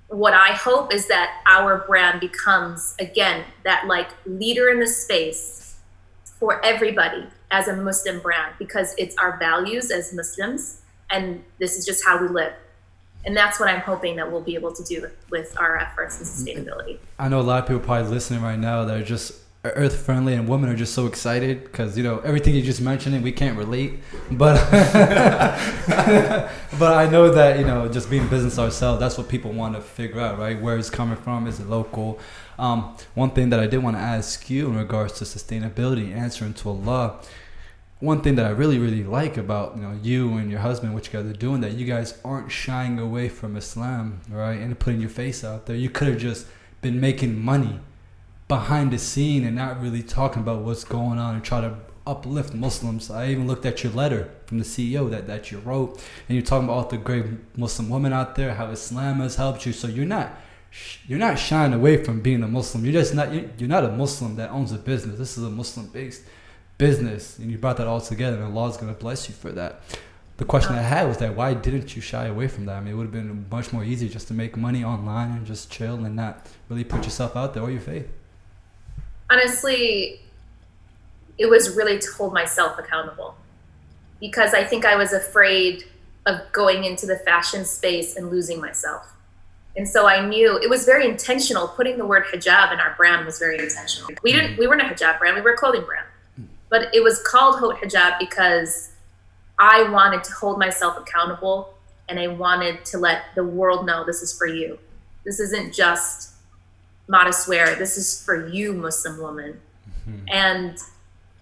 what I hope is that our brand becomes, again, that leader in the space for everybody as a Muslim brand, because it's our values as Muslims and this is just how we live. And that's what I'm hoping that we'll be able to do with our efforts in sustainability. I know a lot of people probably listening right now that are just earth friendly, and women are just so excited because everything you just mentioned, we can't relate, but but I know that just being business ourselves, that's what people want to figure out, right? Where it's coming from, is it local? One thing that I did want to ask you in regards to sustainability, answering to Allah, one thing that I really, really like about you and your husband, what you guys are doing, that you guys aren't shying away from Islam, right, and putting your face out there. You could have just been making money behind the scene and not really talking about what's going on and try to uplift Muslims. I even looked at your letter from the CEO that you wrote, and you're talking about all the great Muslim women out there, how Islam has helped you. So you're not shying away from being a Muslim. You're not a Muslim that owns a business. This is a Muslim-based business, and you brought that all together, and Allah is going to bless you for that. The question I had was that why didn't you shy away from that? I mean, it would have been much more easy just to make money online and just chill and not really put yourself out there or your faith. Honestly, it was really to hold myself accountable, because I think I was afraid of going into the fashion space and losing myself. And so I knew it was very intentional. Putting the word hijab in our brand was very intentional. We weren't a hijab brand, we were a clothing brand. But it was called Haute Hijab because I wanted to hold myself accountable, and I wanted to let the world know this is for you. This isn't just modest wear. This is for you, Muslim woman. Mm-hmm. And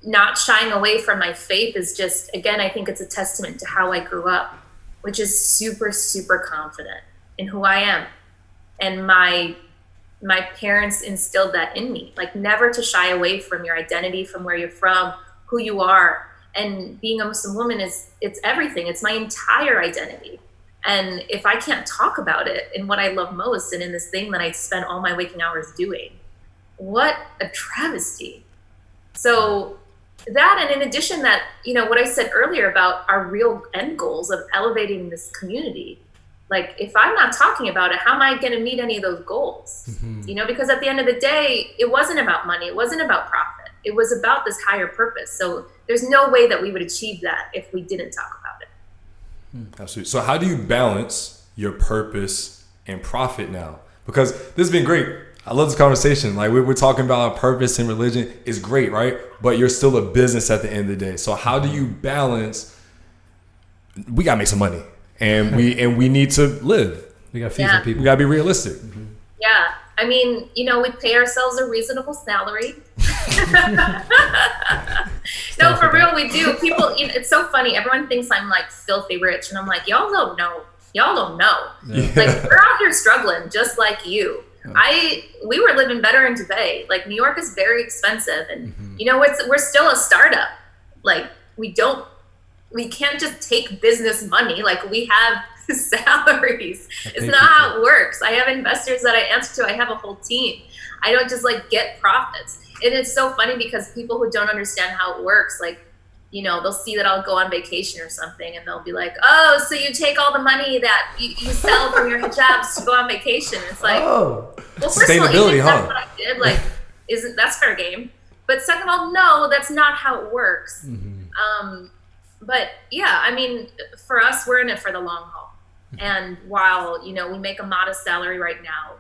not shying away from my faith is just, again, I think it's a testament to how I grew up, which is super, super confident in who I am. And my parents instilled that in me, like never to shy away from your identity, from where you're from, who you are. And being a Muslim woman it's everything. It's my entire identity. And if I can't talk about it in what I love most and in this thing that I spend all my waking hours doing, what a travesty. So that, and in addition that, what I said earlier about our real end goals of elevating this community, like if I'm not talking about it, how am I going to meet any of those goals? Mm-hmm. Because at the end of the day, it wasn't about money. It wasn't about profit. It was about this higher purpose. So there's no way that we would achieve that if we didn't talk about it. Absolutely. So how do you balance your purpose and profit now? Because this has been great. I love this conversation. Like we're talking about our purpose and religion is great, right? But you're still a business at the end of the day. So how do you balance? We gotta make some money, and we need to live. We gotta feed some people. We gotta be realistic. Mm-hmm. Yeah. I mean, we pay ourselves a reasonable salary. No, for real, we do. People, it's so funny. Everyone thinks I'm like filthy rich, and I'm like, y'all don't know. Yeah. Like we're out here struggling, just like you. Yeah. We were living better in Dubai. Like New York is very expensive, and we're still a startup. Like we can't just take business money. Like we have salaries. It's not how it works. I have investors that I answer to. I have a whole team. I don't just get profits. And it's so funny because people who don't understand how it works, they'll see that I'll go on vacation or something, and they'll be like, oh, so you take all the money that you sell from your hijabs to go on vacation. It's like, well, first of all, even if that's what I did, that's fair game. But second of all, no, that's not how it works. Mm-hmm. But yeah, I mean, for us, we're in it for the long haul. And while, we make a modest salary right now,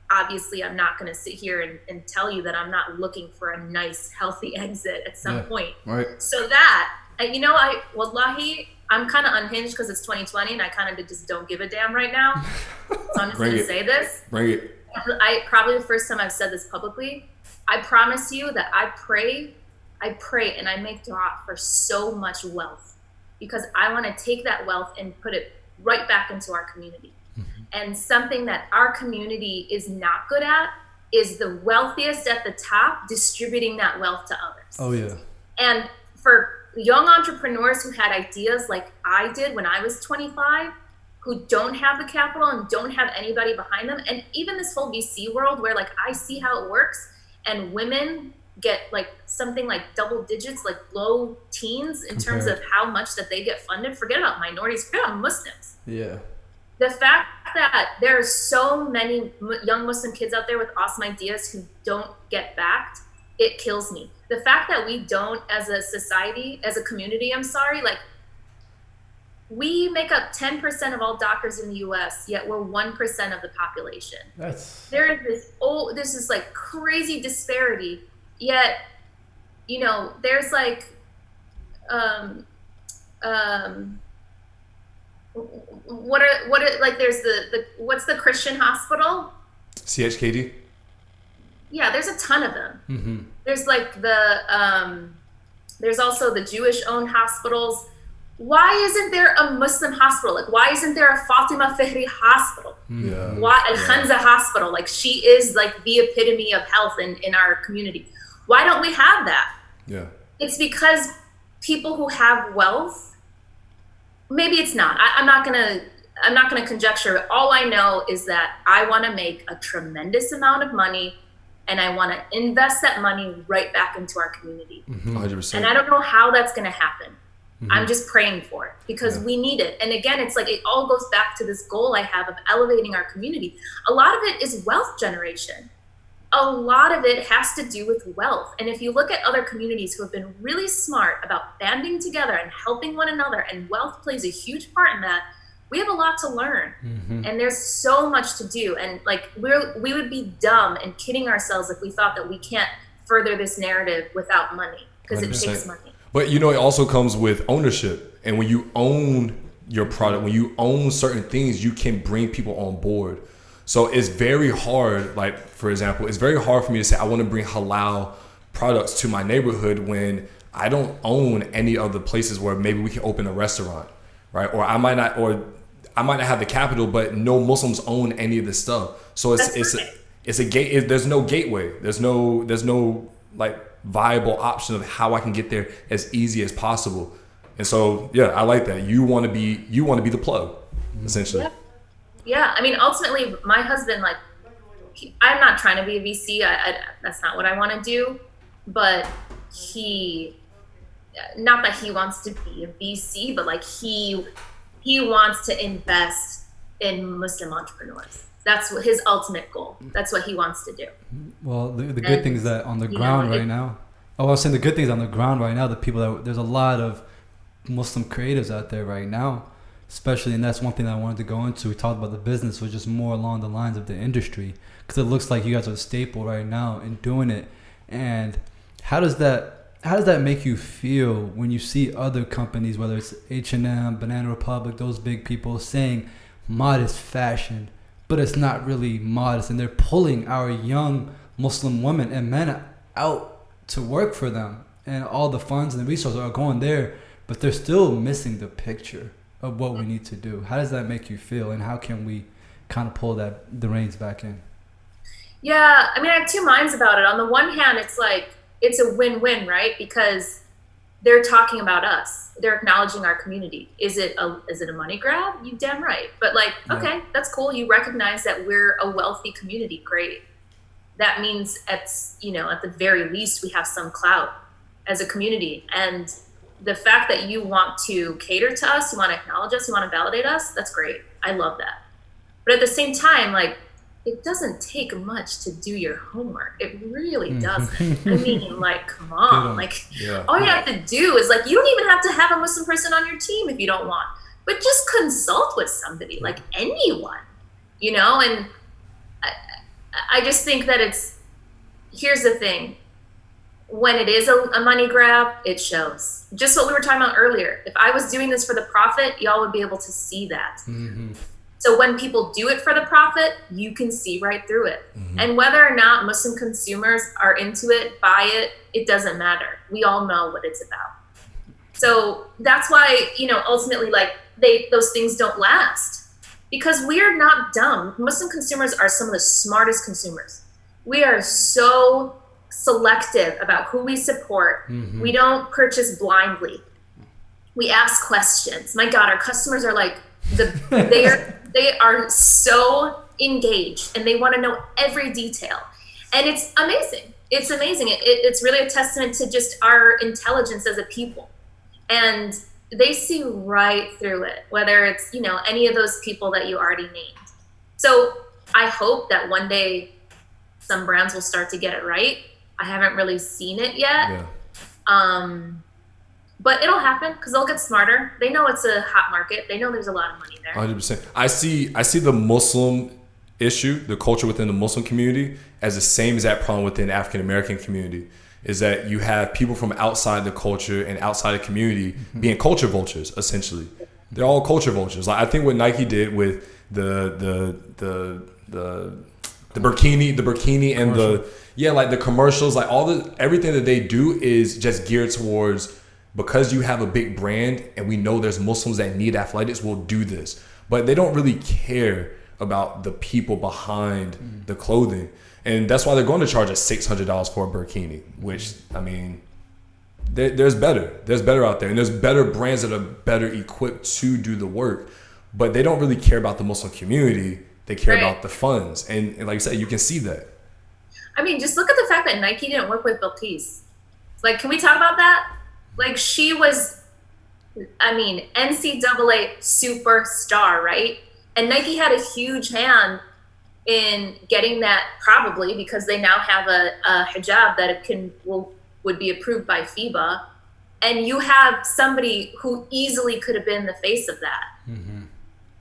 obviously I'm not going to sit here and tell you that I'm not looking for a nice, healthy exit at some point. Right. So that, wallahi, I'm kind of unhinged because it's 2020 and I kind of just don't give a damn right now. So I'm just going to say this. Bring it. Probably the first time I've said this publicly. I promise you that I pray and I make dua for so much wealth, because I want to take that wealth and put it right back into our community. Mm-hmm. And something that our community is not good at is the wealthiest at the top distributing that wealth to others. Oh yeah. And for young entrepreneurs who had ideas like I did when I was 25, who don't have the capital and don't have anybody behind them, and even this whole VC world where I see how it works, and women get something like double digits, low teens in terms of how much that they get funded. Forget about minorities, forget about Muslims. Yeah. The fact that there are so many young Muslim kids out there with awesome ideas who don't get backed, it kills me. The fact that we don't, as a society, as a community, we make up 10% of all doctors in the US, yet we're 1% of the population. There's this crazy disparity. yet, you know, there's like, um, um, what are like, there's the what's the Christian hospital? CHKD. Yeah, there's a ton of them. Mm-hmm. There's like there's also the Jewish owned hospitals. Why isn't there a Muslim hospital? Like, why isn't there a Fatima Fihri hospital? Yeah. Why Al Khanza hospital? Like, she is like the epitome of health in our community. Why don't we have that? Yeah. It's because people who have wealth, maybe it's not. I'm not gonna conjecture. All I know is that I want to make a tremendous amount of money, and I want to invest that money right back into our community. 100%. And I don't know how that's going to happen. Mm-hmm. I'm just praying for it because we need it. And again, it's like it all goes back to this goal I have of elevating our community. A lot of it is wealth generation. A lot of it has to do with wealth. And if you look at other communities who have been really smart about banding together and helping one another, and wealth plays a huge part in that, we have a lot to learn. And there's so much to do. And like we would be dumb and kidding ourselves if we thought that we can't further this narrative without money, because it 100%. takes money. But you know, it also comes with ownership. And when you own your product, when you own certain things, you can bring people on board. So it's very hard, like for example, it's very hard for me to say I want to bring halal products to my neighborhood when I don't own any of the places where maybe we can open a restaurant, right? Or I might not have the capital, but no Muslims own any of this stuff. So it's a gate. There's no gateway. There's no like viable option of how I can get there as easy as possible. And so yeah, I like that. You want to be the plug, essentially. Yep. Yeah, I mean, ultimately, my husband, like, I'm not trying to be a VC. That's not what I want to do. But not that he wants to be a VC, but like he wants to invest in Muslim entrepreneurs. That's what his ultimate goal. That's what he wants to do. Well, the good thing is that on the ground right now. Oh, I was saying the good things on the ground right now. There's a lot of Muslim creatives out there right now. Especially, and that's one thing that I wanted to go into. We talked about the business, which is more along the lines of the industry, because it looks like you guys are a staple right now in doing it. And how does that make you feel when you see other companies, whether it's H&M, Banana Republic, those big people saying modest fashion, but it's not really modest, and they're pulling our young Muslim women and men out to work for them, and all the funds and the resources are going there, but they're still missing the picture of what we need to do? How does that make you feel, and how can we kind of pull the reins back in? Yeah, I mean, I have two minds about it. On the one hand, it's like it's a win-win, right? Because they're talking about us. They're acknowledging our community. Is it a money grab? You damn right. But like, okay, that's cool. You recognize that we're a wealthy community. Great. That means at the very least we have some clout as a community. And the fact that you want to cater to us, you want to acknowledge us, you want to validate us, that's great. I love that. But at the same time, like, it doesn't take much to do your homework. It really doesn't. I mean, like, come on. Like, all you have to do is, like, you don't even have to have a Muslim person on your team if you don't want. But just consult with somebody, like anyone, And I just think that here's the thing. When it is a money grab, it shows. Just what we were talking about earlier. If I was doing this for the profit, y'all would be able to see that. Mm-hmm. So when people do it for the profit, you can see right through it. Mm-hmm. And whether or not Muslim consumers are into it, buy it, it doesn't matter. We all know what it's about. So that's why, ultimately, like, those things don't last. Because we're not dumb. Muslim consumers are some of the smartest consumers. We are so selective about who we support. Mm-hmm. We don't purchase blindly. We ask questions. My God, our customers are like, they are so engaged, and they want to know every detail. And it's amazing. It's amazing. It's really a testament to just our intelligence as a people. And they see right through it, whether it's, any of those people that you already named. So I hope that one day some brands will start to get it right. I haven't really seen it yet. Yeah. But it'll happen because they'll get smarter. They know it's a hot market. They know there's a lot of money there. 100%. I see the Muslim issue, the culture within the Muslim community, as the same as that problem within the African American community. is that you have people from outside the culture and outside the community being culture vultures, essentially. They're all culture vultures. Like I think what Nike did with the burkini and the commercials, like everything that they do is just geared towards, because you have a big brand and we know there's Muslims that need athletics, we'll do this. But they don't really care about the people behind the clothing. And that's why they're going to charge us $600 for a burkini, which, I mean, there's better. There's better out there. And there's better brands that are better equipped to do the work. But they don't really care about the Muslim community. They care about the funds. And like I said, you can see that. I mean, just look at the fact that Nike didn't work with Bilqis. Like, can we talk about that? Like, she was, NCAA superstar, right? And Nike had a huge hand in getting that, probably because they now have a hijab that would be approved by FIBA. And you have somebody who easily could have been the face of that.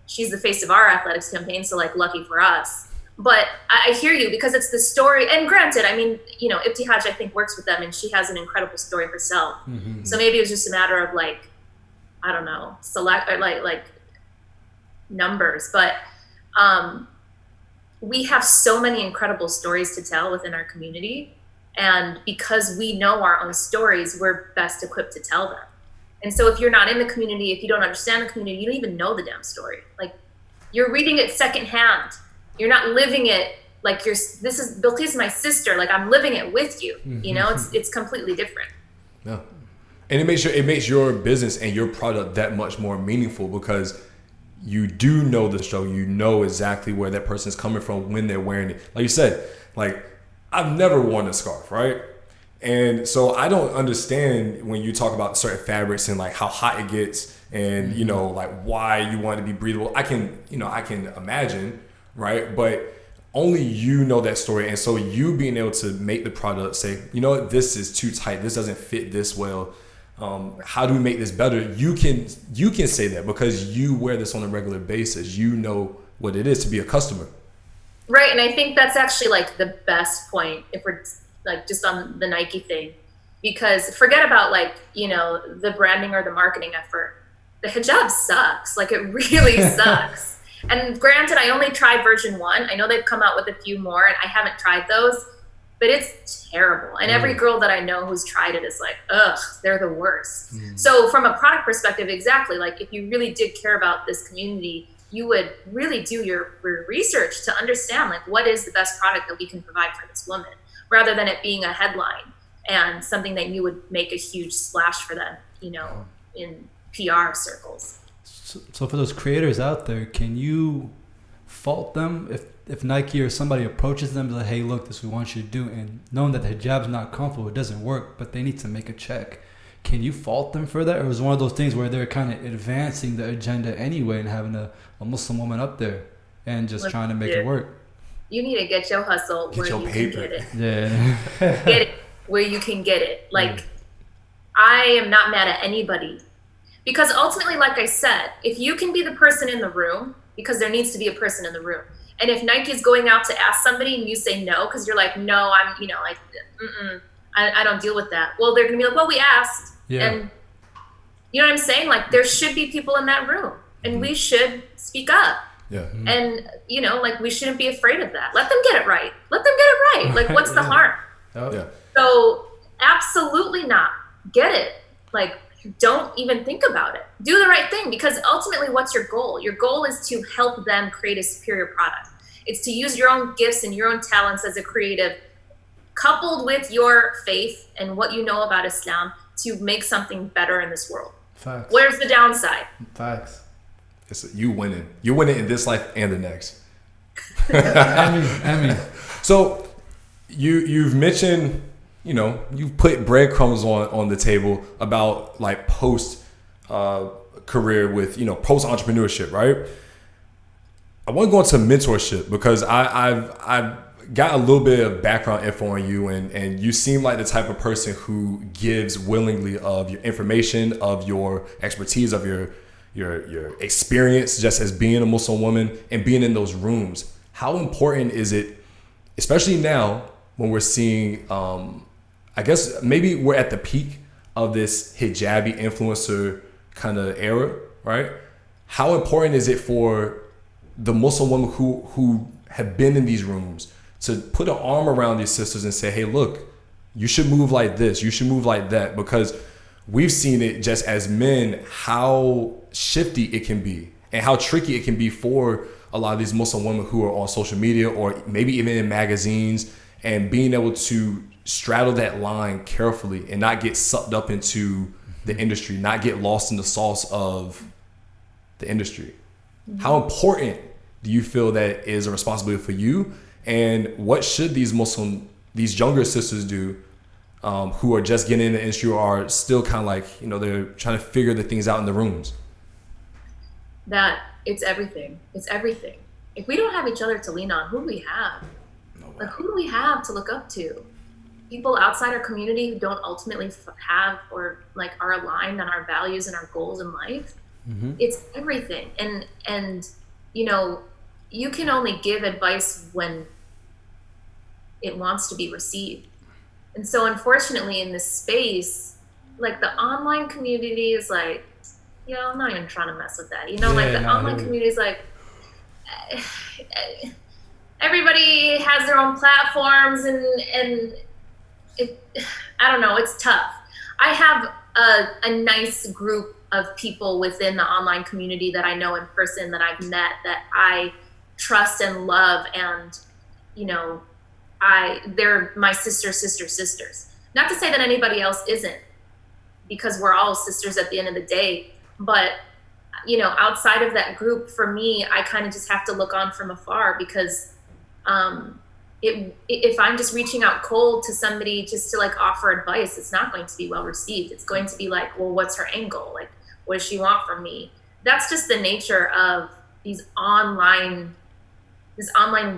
She's the face of our athletics campaign, so like, lucky for us. But I hear you, because it's the story. And granted, I mean, Ibtihaj, I think, works with them, and she has an incredible story herself. So maybe it was just a matter of, like, I don't know, select or like numbers. But we have so many incredible stories to tell within our community. And because we know our own stories, we're best equipped to tell them. And so if you're not in the community, if you don't understand the community, you don't even know the damn story. Like, you're reading it secondhand. You're not living it like Bilqis is my sister. Like, I'm living it with you. It's completely different. Yeah. And it makes your business and your product that much more meaningful, because you do know the struggle. You know exactly where that person's coming from when they're wearing it. Like you said, like, I've never worn a scarf, right? And so I don't understand when you talk about certain fabrics and like how hot it gets and, like why you want it to be breathable. I can imagine, right? But only you know that story. And so you being able to make the product say, you know what, this is too tight. This doesn't fit this well. How do we make this better? You can say that because you wear this on a regular basis. You know what it is to be a customer. Right. And I think that's actually like the best point, if we're like just on the Nike thing, because forget about like, the branding or the marketing effort. The hijab sucks. Like, it really sucks. And granted, I only tried version 1. I know they've come out with a few more and I haven't tried those, but it's terrible. And every girl that I know who's tried it is like, ugh, they're the worst. So from a product perspective, exactly, like if you really did care about this community, you would really do your research to understand like what is the best product that we can provide for this woman, rather than it being a headline and something that you would make a huge splash for them, in PR circles. So for those creators out there, can you fault them if Nike or somebody approaches them like, hey, look, this is what we want you to do, and knowing that the hijab's not comfortable, it doesn't work, but they need to make a check? Can you fault them for that? Or is it one of those things where they're kind of advancing the agenda anyway and having a Muslim woman up there and just trying to make it work? You need to get your hustle where you can get it. Yeah. Get it where you can get it. Like, I am not mad at anybody. Because ultimately, like I said, if you can be the person in the room, because there needs to be a person in the room. And if Nike's going out to ask somebody and you say no, because you're like, no, I'm, I don't deal with that. Well, they're going to be like, well, we asked. Yeah. And you know what I'm saying? Like, there should be people in that room and we should speak up. Yeah. And, like, we shouldn't be afraid of that. Let them get it right. Let them get it right. Like, what's the harm? Oh. Yeah. So absolutely not. Get it. Like, don't even think about it. Do the right thing, because ultimately, what's your goal? Your goal is to help them create a superior product. It's to use your own gifts and your own talents as a creative, coupled with your faith and what you know about Islam, to make something better in this world. Facts. Where's the downside? Facts. It's you winning. You're winning in this life and the next. I mean. So you've mentioned, you've put breadcrumbs on the table about like post career with, post entrepreneurship, right? I want to go into mentorship because I've got a little bit of background info on you, and you seem like the type of person who gives willingly of your information, of your expertise, of your experience just as being a Muslim woman and being in those rooms. How important is it, especially now when we're seeing I guess maybe we're at the peak of this hijabi influencer kind of era, right? How important is it for the Muslim women who have been in these rooms to put an arm around these sisters and say, hey, look, you should move like this, you should move like that? Because we've seen it just as men, how shifty it can be and how tricky it can be for a lot of these Muslim women who are on social media or maybe even in magazines, and being able to straddle that line carefully and not get sucked up into the industry, not get lost in the sauce of the industry. Mm-hmm. How important do you feel that is a responsibility for you? And what should these younger sisters do who are just getting in the industry or are still kind of like, they're trying to figure the things out in the rooms? That it's everything. It's everything. If we don't have each other to lean on, who do we have? Like, who do we have to look up to? People outside our community who don't ultimately have or like are aligned on our values and our goals in life. Mm-hmm. It's everything. And you can only give advice when it wants to be received. And so unfortunately in this space, like the online community is like, I'm not even trying to mess with that. Online community is like, everybody has their own platforms and I don't know, it's tough. I have a nice group of people within the online community that I know in person, that I've met, that I trust and love, and they're my sisters. Not to say that anybody else isn't, because we're all sisters at the end of the day, but outside of that group, for me, I kind of just have to look on from afar, because if I'm just reaching out cold to somebody just to like offer advice, it's not going to be well received. It's going to be like, well, what's her angle? Like, what does she want from me? That's just the nature of this online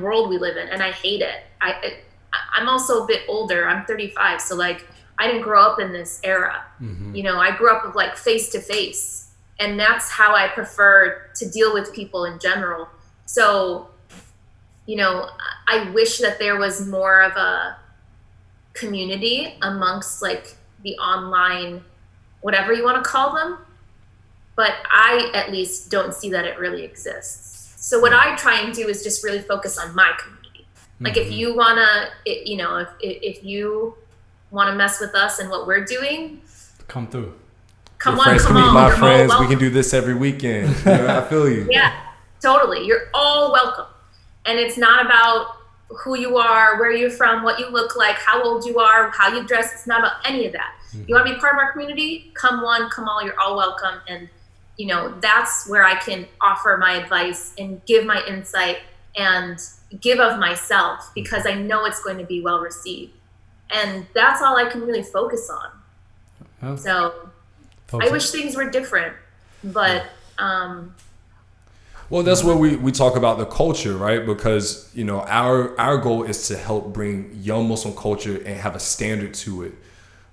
world we live in, and I hate it. I'm also a bit older. I'm 35, so like I didn't grow up in this era. Mm-hmm. I grew up with like face to face, and that's how I prefer to deal with people in general. So I wish that there was more of a community amongst like the online, whatever you want to call them. But I at least don't see that it really exists. So what I try and do is just really focus on my community. Like, mm-hmm. if you wanna, if you wanna mess with us and what we're doing, come through. Come on. My friends, we can do this every weekend. I feel you. Yeah, totally. You're all welcome. And it's not about who you are, where you're from, what you look like, how old you are, how you dress. It's not about any of that. Mm-hmm. You want to be part of our community? Come one, come all. You're all welcome. And that's where I can offer my advice and give my insight and give of myself, because I know it's going to be well received. And that's all I can really focus on. Oh. So I wish things were different, but well, that's where we talk about the culture, right? Because our goal is to help bring young Muslim culture and have a standard to it.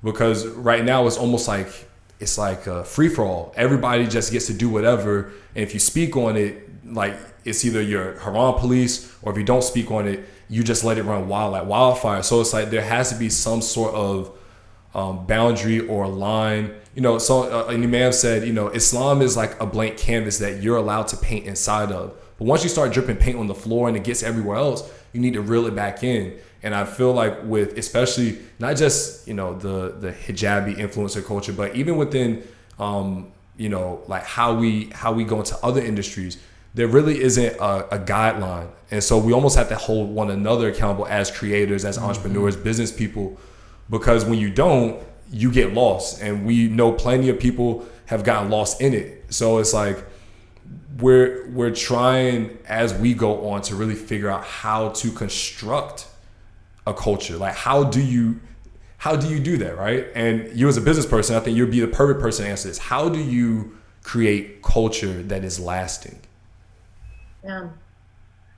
Because right now it's almost like it's like a free for all. Everybody just gets to do whatever, and if you speak on it, like it's either your haram police, or if you don't speak on it, you just let it run wild like wildfire. So it's like there has to be some sort of boundary or line. So an imam said, Islam is like a blank canvas that you're allowed to paint inside of. But once you start dripping paint on the floor and it gets everywhere else, you need to reel it back in. And I feel like with, especially not just, the hijabi influencer culture, but even within, like how we go into other industries, there really isn't a guideline. And so we almost have to hold one another accountable as creators, as entrepreneurs, business people, because when you don't, you get lost. And we know plenty of people have gotten lost in it. So it's like we're trying as we go on to really figure out how to construct a culture. Like how do you do that, right? And you as a business person, I think you'd be the perfect person to answer this. How do you create culture that is lasting? Yeah.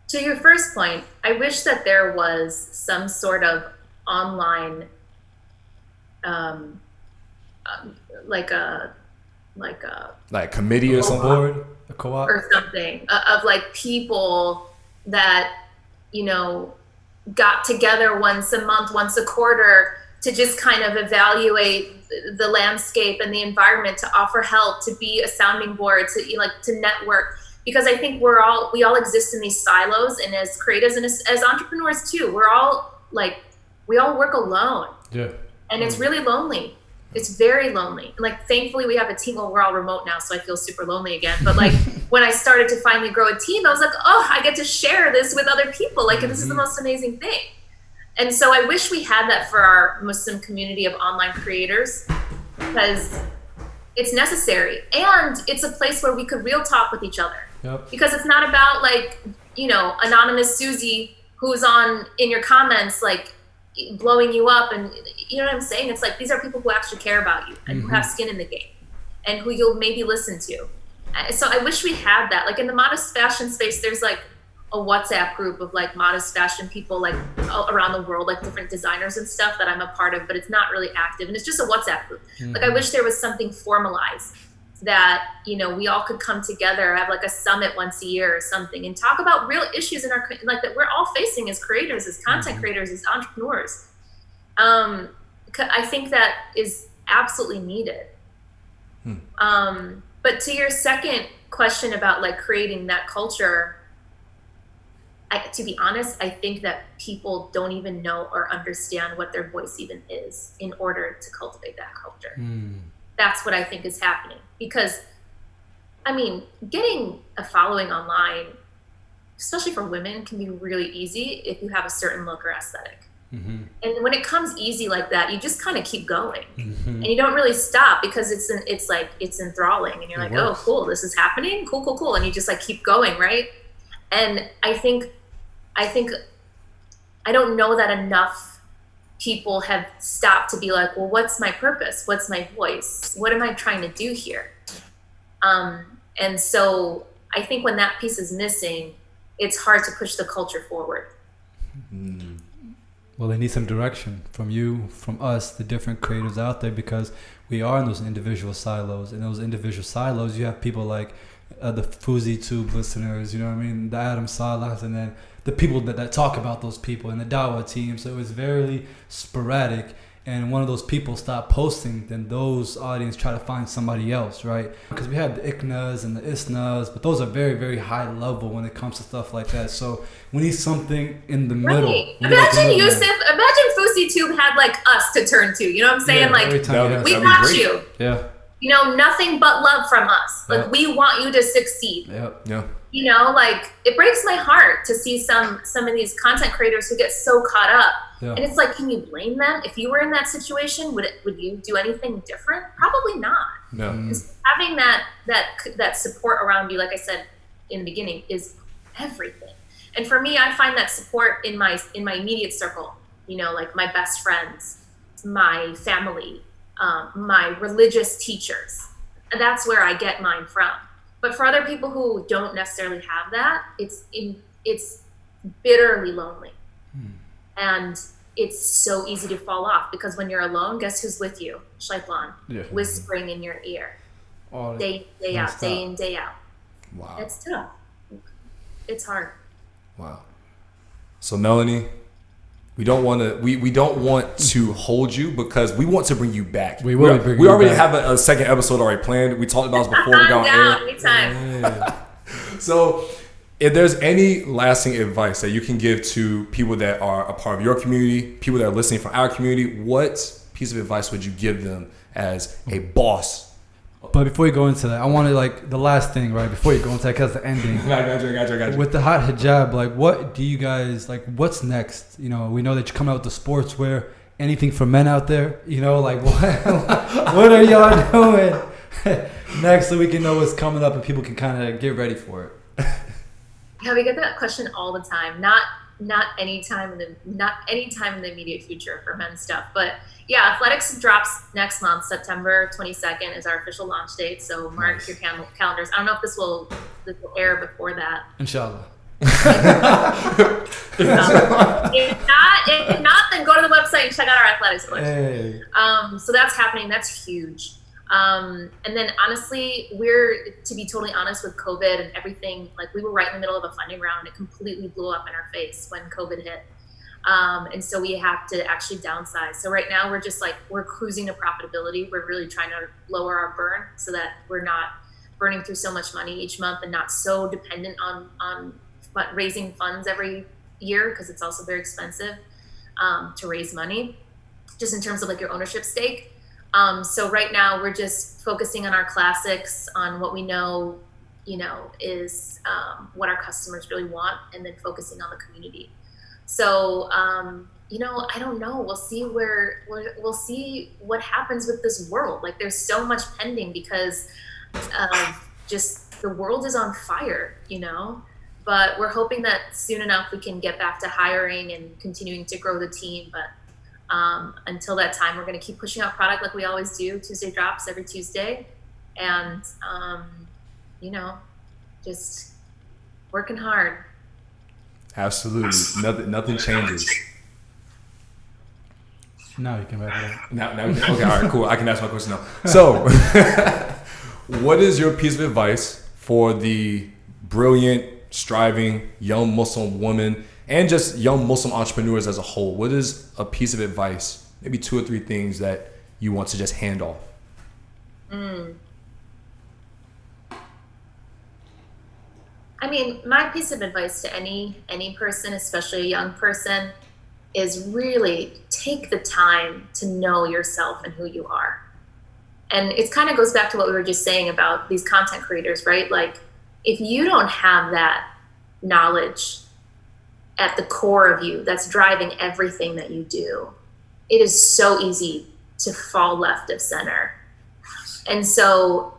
To your first point, I wish that there was some sort of online like a committee or some board, a co-op or something of like people that got together once a month, once a quarter to just kind of evaluate the landscape and the environment, to offer help, to be a sounding board, to network. Because I think we all exist in these silos, and as creatives and as entrepreneurs too, we all work alone. Yeah. And it's really lonely. It's very lonely. Like, thankfully we have a team. Well, we're all remote now, so I feel super lonely again. But like when I started to finally grow a team, I was like, oh, I get to share this with other people. Like, this is the most amazing thing. And so I wish we had that for our Muslim community of online creators, because it's necessary. And it's a place where we could real talk with each other. Yep. Because it's not about like, anonymous Susie who's in your comments, like blowing you up, and you know what I'm saying? It's like, these are people who actually care about you and who have skin in the game and who you'll maybe listen to. So I wish we had that. Like in the modest fashion space, there's like a WhatsApp group of like modest fashion people like around the world, like different designers and stuff that I'm a part of, but it's not really active, and it's just a WhatsApp group. Like I wish there was something formalized that, we all could come together, have like a summit once a year or something, and talk about real issues in our, like, that we're all facing as creators, as content creators, as entrepreneurs. I think that is absolutely needed. But to your second question about like creating that culture, to be honest, I think that people don't even know or understand what their voice even is in order to cultivate that culture. That's what I think is happening. Because, I mean, getting a following online, especially for women, can be really easy if you have a certain look or aesthetic. And when it comes easy like that, you just kind of keep going, and you don't really stop, because it's enthralling, and you're like, oh, cool, this is happening, cool, and you just like keep going, right? And I think I don't know that enough people have stopped to be like, well, what's my purpose? What's my voice? What am I trying to do here? And so I think when that piece is missing, it's hard to push the culture forward. Well, they need some direction from you, from us, the different creators out there, because we are in those individual silos. In those individual silos, you have people like the Fuzi Tube listeners, you know what I mean, the Adam Salahs, and then the people that talk about those people, and the Dawa team. So it was very sporadic. And one of those people stopped posting, then those audience try to find somebody else, right? Because we have the ICNAs and the ISNAs, but those are very, very high level when it comes to stuff like that. So we need something in the middle. Imagine imagine Fusi Tube had like us to turn to, you know what I'm saying? Like, we got you. Yeah. Nothing but love from us. Like, we want you to succeed. Yeah. Like, it breaks my heart to see some of these content creators who get so caught up. Yeah. And it's like, can you blame them? If you were in that situation, would you do anything different? Probably not. No. Having that support around you, like I said in the beginning, is everything. And for me, I find that support in my immediate circle. Like my best friends, my family, my religious teachers. And that's where I get mine from. But for other people who don't necessarily have that, it's bitterly lonely. And it's so easy to fall off, because when you're alone, guess who's with you? Shaitan, whispering in your ear. Day out, day in, day out. Wow. It's tough. It's hard. Wow. So Melanie, we don't want to hold you, because we want to bring you back. We already have a second episode already planned. We talked about this before we got on air. Anytime. So, if there's any lasting advice that you can give to people that are a part of your community, people that are listening from our community, what piece of advice would you give them as a boss? But before you go into that, I wanted like the last thing, right? Before you go into that, because the ending. Got you. With the Haute Hijab, like, what do you guys, like, what's next? We know that you come out with the sportswear. Anything for men out there? Like, what are y'all doing next, so we can know what's coming up and people can kind of get ready for it? Yeah, we get that question all the time. Not any time in the immediate future for men's stuff, but yeah, athletics drops next month. September 22nd is our official launch date, so mark your calendars. I don't know if this will air before that. Inshallah. If not, then go to the website and check out our athletics collection. Hey. So that's happening. That's huge. And then honestly, to be totally honest, with COVID and everything, like, we were right in the middle of a funding round. It completely blew up in our face when COVID hit. And so we have to actually downsize. So right now we're cruising to profitability. We're really trying to lower our burn so that we're not burning through so much money each month and not so dependent on raising funds every year, because it's also very expensive to raise money, just in terms of like your ownership stake. So right now we're just focusing on our classics, on what we know, is what our customers really want, and then focusing on the community. So, I don't know. We'll see we'll see what happens with this world. Like, there's so much pending because just the world is on fire, but we're hoping that soon enough we can get back to hiring and continuing to grow the team. But until that time, we're going to keep pushing out product like we always do. Tuesday drops every Tuesday, and just working hard. Absolutely. Nothing changes. Now you can wrap it up. Now, okay, all right, cool. I can ask my question now. So, what is your piece of advice for the brilliant, striving young Muslim woman and just young Muslim entrepreneurs as a whole? What is a piece of advice, maybe 2 or 3 things that you want to just hand off? I mean, my piece of advice to any person, especially a young person, is really take the time to know yourself and who you are. And it kind of goes back to what we were just saying about these content creators, right? Like, if you don't have that knowledge at the core of you that's driving everything that you do, it is so easy to fall left of center. And so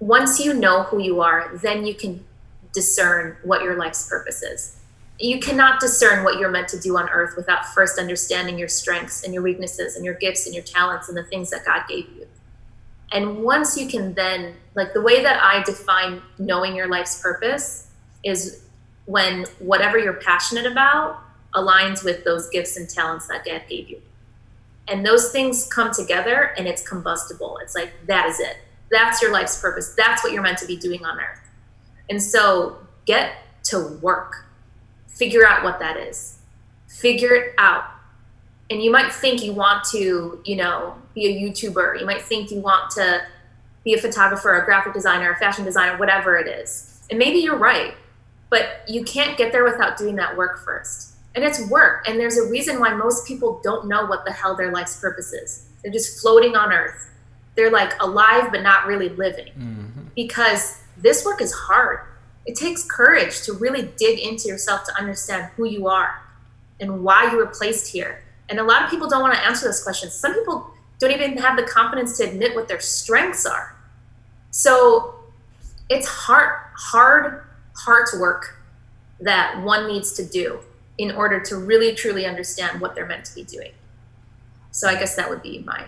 once you know who you are, then you can discern what your life's purpose is. You cannot discern what you're meant to do on earth without first understanding your strengths and your weaknesses and your gifts and your talents and the things that God gave you. And once you can then, like, the way that I define knowing your life's purpose is when whatever you're passionate about aligns with those gifts and talents that God gave you. And those things come together and it's combustible. It's like, that is it. That's your life's purpose. That's what you're meant to be doing on earth. And so get to work. Figure out what that is. Figure it out. And you might think you want to, be a YouTuber. You might think you want to be a photographer, a graphic designer, a fashion designer, whatever it is. And maybe you're right, but you can't get there without doing that work first. And it's work. And there's a reason why most people don't know what the hell their life's purpose is. They're just floating on earth. They're like alive, but not really living. Because this work is hard. It takes courage to really dig into yourself to understand who you are and why you were placed here. And a lot of people don't want to answer those questions. Some people don't even have the confidence to admit what their strengths are. So it's hard work that one needs to do in order to really, truly understand what they're meant to be doing. So I guess that would be my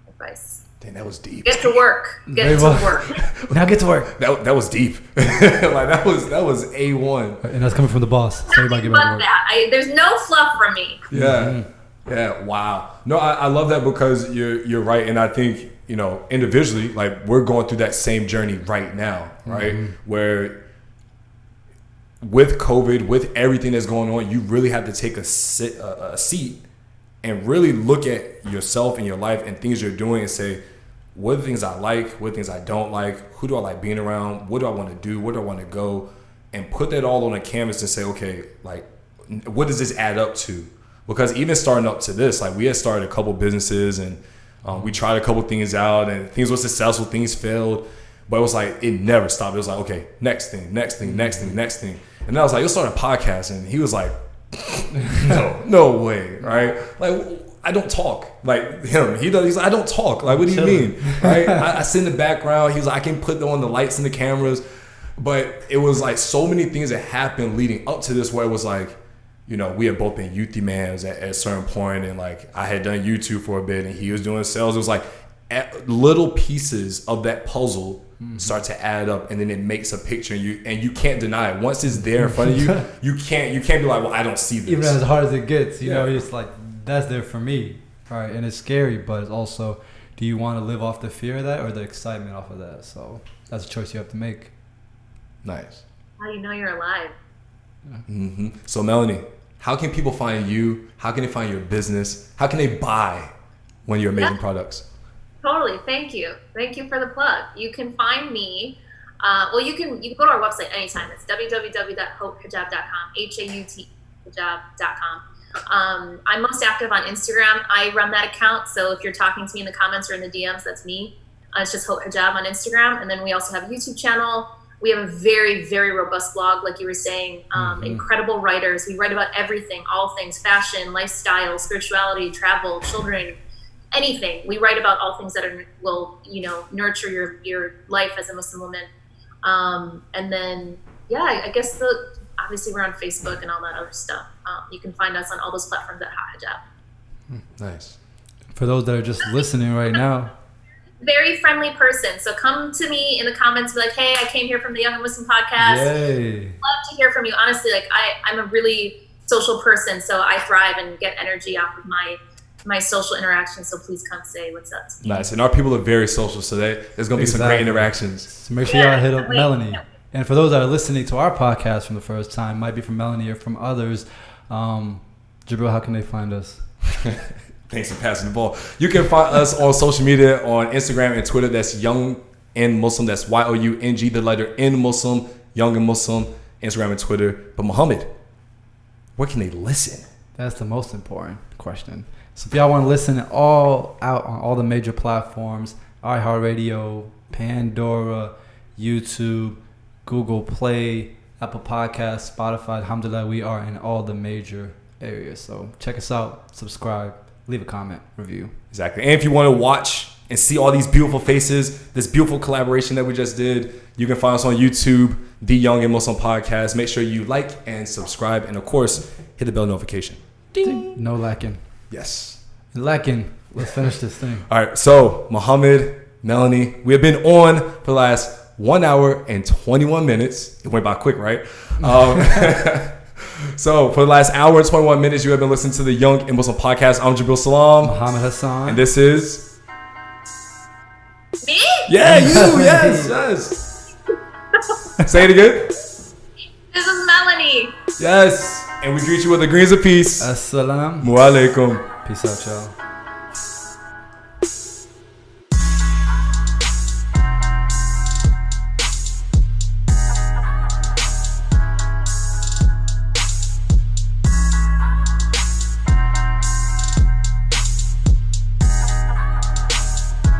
advice. Dang, that was deep. Get to work. Get to work. Now get to work. That was deep. Like that was A1. And that's coming from the boss. So everybody get back to work. There's no fluff from me. Yeah. Yeah. Wow. No, I love that because you're right. And I think, individually, like, we're going through that same journey right now, right? Where with COVID, with everything that's going on, you really have to take a seat and really look at yourself and your life and things you're doing and say, what are the things I like? What are the things I don't like? Who do I like being around? What do I want to do? Where do I want to go? And put that all on a canvas and say, okay, like, what does this add up to? Because even starting up to this, like, we had started a couple businesses and we tried a couple things out and things were successful, things failed, but it was like, it never stopped. It was like, okay, next thing. And then I was like, let's start a podcast. And he was like, no way, right? Like, I don't talk like him. He's like, I don't talk. Like, what do you mean? Right? I sit in the background. He's like, I can put on the lights and the cameras. But it was like so many things that happened leading up to this where it was like, we had both been youth demands at a certain point, and like I had done YouTube for a bit and he was doing sales. It was like little pieces of that puzzle start to add up, and then it makes a picture, and you can't deny it. Once it's there in front of you, you can't be like, well, I don't see this. Even as hard as it gets, it's like, that's there for me, right? And it's scary, but it's also, do you want to live off the fear of that or the excitement off of that? So that's a choice you have to make. Nice. How do you know you're alive? So Melanie, how can people find you? How can they find your business? How can they buy one of your amazing products? Totally. Thank you for the plug. You can find me. You can go to our website anytime. It's www.hautehijab.com. HAUTE-hijab.com. I'm most active on Instagram. I run that account. So if you're talking to me in the comments or in the DMs, that's me. It's just Haute Hijab on Instagram. And then we also have a YouTube channel. We have a very, very robust blog, like you were saying. Incredible writers. We write about everything, all things, fashion, lifestyle, spirituality, travel, children, anything. We write about all things that will nurture your life as a Muslim woman. And then, I guess obviously we're on Facebook and all that other stuff. You can find us on all those platforms at Haute Hijab. Nice. For those that are just listening right now. Very friendly person. So come to me in the comments, be like, hey, I came here from the Young and Muslim podcast. Yay. Love to hear from you. Honestly, like I'm a really social person, so I thrive and get energy off of my social interactions. So please come say what's up to me. Nice. And our people are very social, so there's going to be some great interactions. So make sure y'all hit up Melanie. And for those that are listening to our podcast from the first time, might be from Melanie or from others, Jabril, how can they find us? Thanks for passing the ball. You can find us on social media on Instagram and Twitter. That's Young and Muslim. That's YOUNG, the letter N Muslim, Young and Muslim, Instagram and Twitter. But Muhammad, where can they listen? That's the most important question. So if y'all want to listen all out on all the major platforms, iHeartRadio, Pandora, YouTube, Google Play, Apple Podcasts, Spotify, alhamdulillah, we are in all the major areas. So check us out, subscribe, leave a comment, review. Exactly. And if you want to watch and see all these beautiful faces, this beautiful collaboration that we just did, you can find us on YouTube, The Young and Muslim Podcast. Make sure you like and subscribe. And of course, hit the bell notification. Ding. No lacking. Yes. Lacking. Let's finish this thing. All right. So Muhammad, Melanie, we have been on for the last 1 hour and 21 minutes. It went by quick, right? So for the last hour and 21 minutes, you have been listening to the Young and Muslim Podcast. I'm Jabril Salam. Muhammad Hassan. And this is... Me? Yeah, you. Yes. Say it again. This is Melanie. Yes. And we greet you with the greens of peace. Asalaamu Alakum. Peace out, y'all.